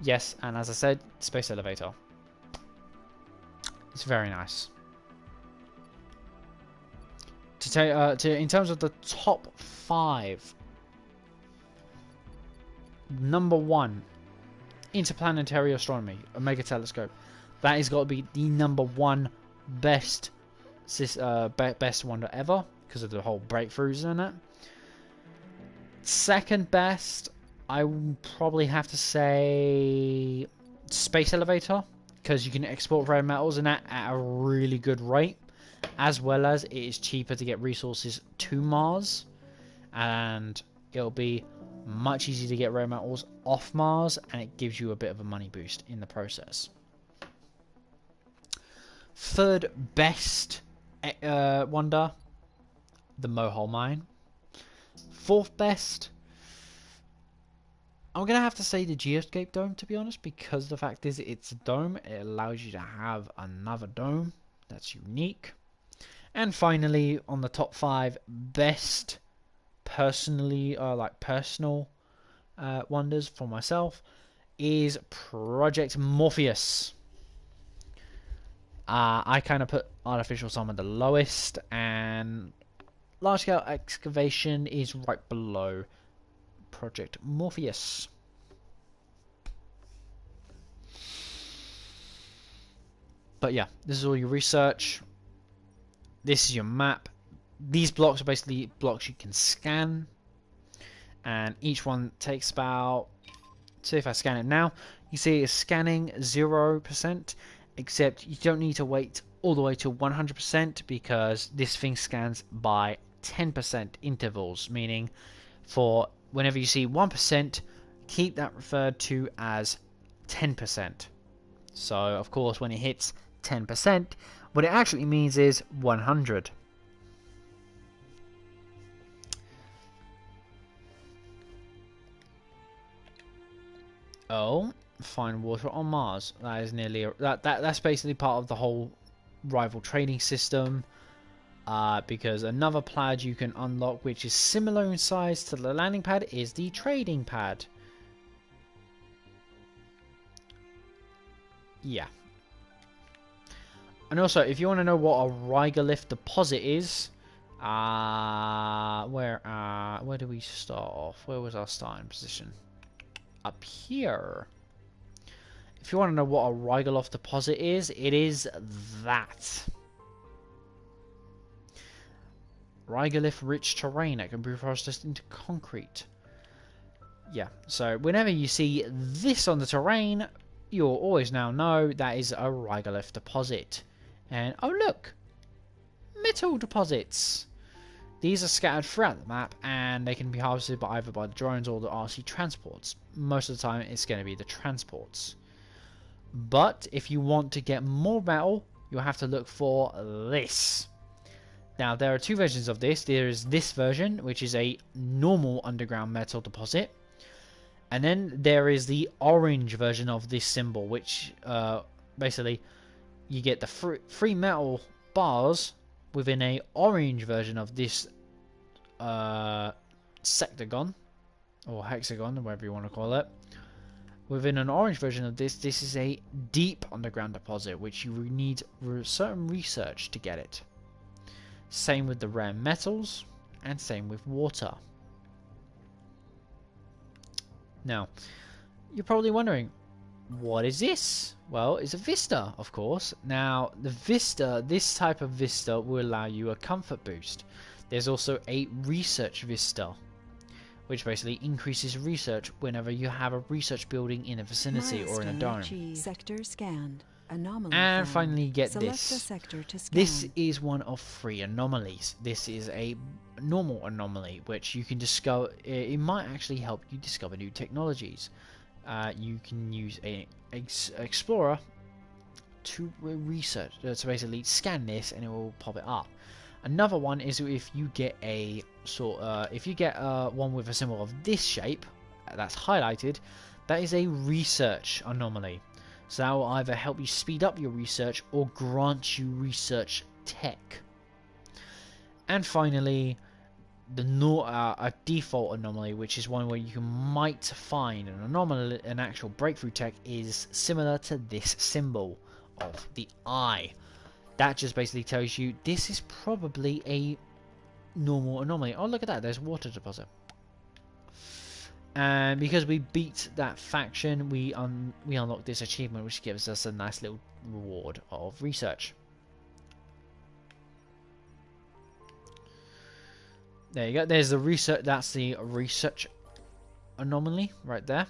Yes, and as I said, space elevator. It's very nice. To tell in terms of the top 5, number 1, interplanetary astronomy, Omega telescope. That has got to be the number 1 best best wonder ever because of the whole breakthroughs in it. Second best, I would probably have to say space elevator, because you can export rare metals in that at a really good rate, as well as it is cheaper to get resources to Mars, and it'll be much easier to get rare metals off Mars, and it gives you a bit of a money boost in the process. Third best wonder, the Mohole Mine. Fourth best, I'm gonna have to say the Geoscape Dome, to be honest, because the fact is it's a dome. It allows you to have another dome that's unique. And finally, on the top 5 best, personally, personal wonders for myself, is Project Morpheus. I kind of put Artificial Summon the lowest, and Large Scale Excavation is right below Project Morpheus. But yeah, this is all your research. This is your map. These blocks are basically blocks you can scan, and each one takes about, see if I scan it now, you see it's scanning 0%, except you don't need to wait all the way to 100% because this thing scans by 10% intervals, meaning for whenever you see 1%, keep that referred to as 10%. So of course when it hits 10%, what it actually means is 100. Oh, find water on Mars. That is nearly that's basically part of the whole rival trading system. Because another pad you can unlock, which is similar in size to the landing pad, is the trading pad. Yeah. And also, if you want to know what a Rigolith deposit is, where do we start off? Where was our starting position? Up here. If you want to know what a Rigolith deposit is, it is that. Rigolith rich terrain that can be processed into concrete. Yeah, so whenever you see this on the terrain, you'll always now know that is a Rigolith deposit. And oh look, metal deposits. These are scattered throughout the map, and they can be harvested either by the drones or the RC transports. Most of the time it's going to be the transports. But if you want to get more metal, you'll have to look for this. Now, there are 2 versions of this. There is this version, which is a normal underground metal deposit. And then there is the orange version of this symbol, which basically you get the free metal bars within a orange version of this sectagon, or hexagon, or whatever you want to call it. Within an orange version of this, this is a deep underground deposit, which you need certain research to get it. Same with the rare metals, and same with water. Now, you're probably wondering, what is this? Well, it's a vista, of course. Now, the vista, this type of vista will allow you a comfort boost. There's also a research vista, which basically increases research whenever you have a research building in a vicinity or in a dome. Sector scanned. Anomaly And found. finally, get Select this. a sector to scan. This is one of 3 anomalies. This is a normal anomaly, which you can discover. It might actually help you discover new technologies. You can use a explorer to research, to basically scan this, and it will pop it up. Another one is if you get a one with a symbol of this shape that's highlighted, that is a research anomaly. So that will either help you speed up your research or grant you research tech. And finally, a default anomaly, which is one where you might find an anomaly, an actual breakthrough tech, is similar to this symbol of the eye. That just basically tells you this is probably a normal anomaly. Oh, look at that, there's a water deposit. And because we beat that faction, we unlock this achievement, which gives us a nice little reward of research. There you go. There's the research. That's the research anomaly right there.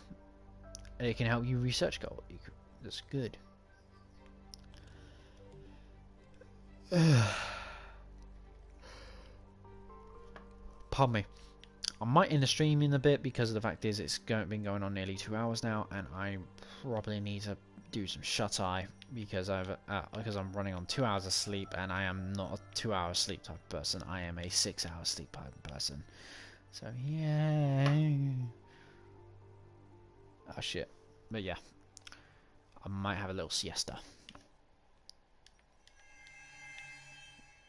And it can help you research goal. That's good. Pardon me. I might end the stream in a bit because the fact is it's been going on nearly 2 hours now, and I probably need to do some shut eye because I'm running on 2 hours of sleep, and I am not a 2 hour sleep type of person. I am a 6 hour sleep type of person. So yeah. Oh shit. But yeah, I might have a little siesta.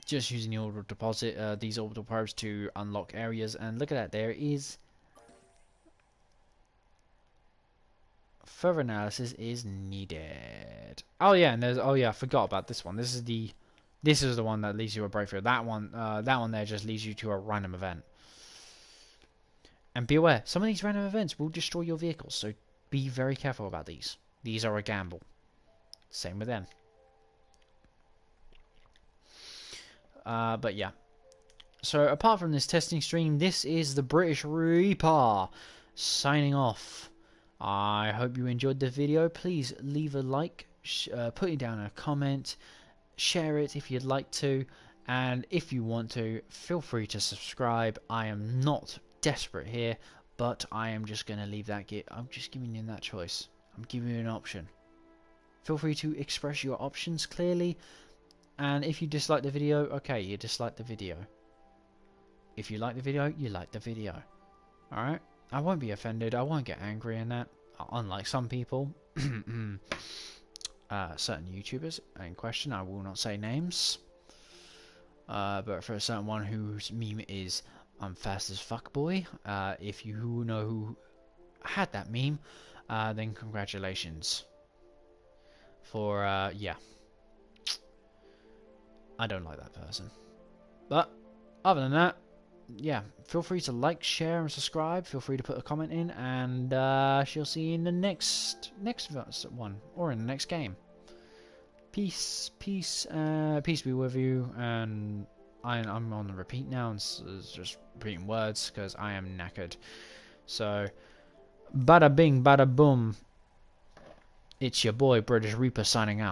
Just using the orbital deposit, these orbital probes to unlock areas, and look at that, there is further analysis is needed. Oh yeah, and I forgot about this one. This is the one that leads you to a breakthrough. That one there just leads you to a random event. And be aware, some of these random events will destroy your vehicles, so be very careful about these. These are a gamble. Same with them. But yeah. So apart from this testing stream, this is the British Reaper signing off. I hope you enjoyed the video. Please leave a like, put it down in a comment, share it if you'd like to, and if you want to, feel free to subscribe. I am not desperate here, but I am just going to leave that. I'm just giving you that choice. I'm giving you an option. Feel free to express your options clearly. And if you dislike the video, okay, you dislike the video. If you like the video, you like the video. Alright? I won't be offended. I won't get angry in that. Unlike some people. Certain YouTubers in question. I will not say names. But for a certain one whose meme is I'm fast as fuck boy. If you know who had that meme, then congratulations. For, yeah. I don't like that person. But other than that, yeah, feel free to like, share, and subscribe. Feel free to put a comment in, and she'll see you in the next one, or in the next game. Peace be with you. And I'm on the repeat now, and it's just repeating words because I am knackered. So, bada bing, bada boom. It's your boy British Reaper signing out.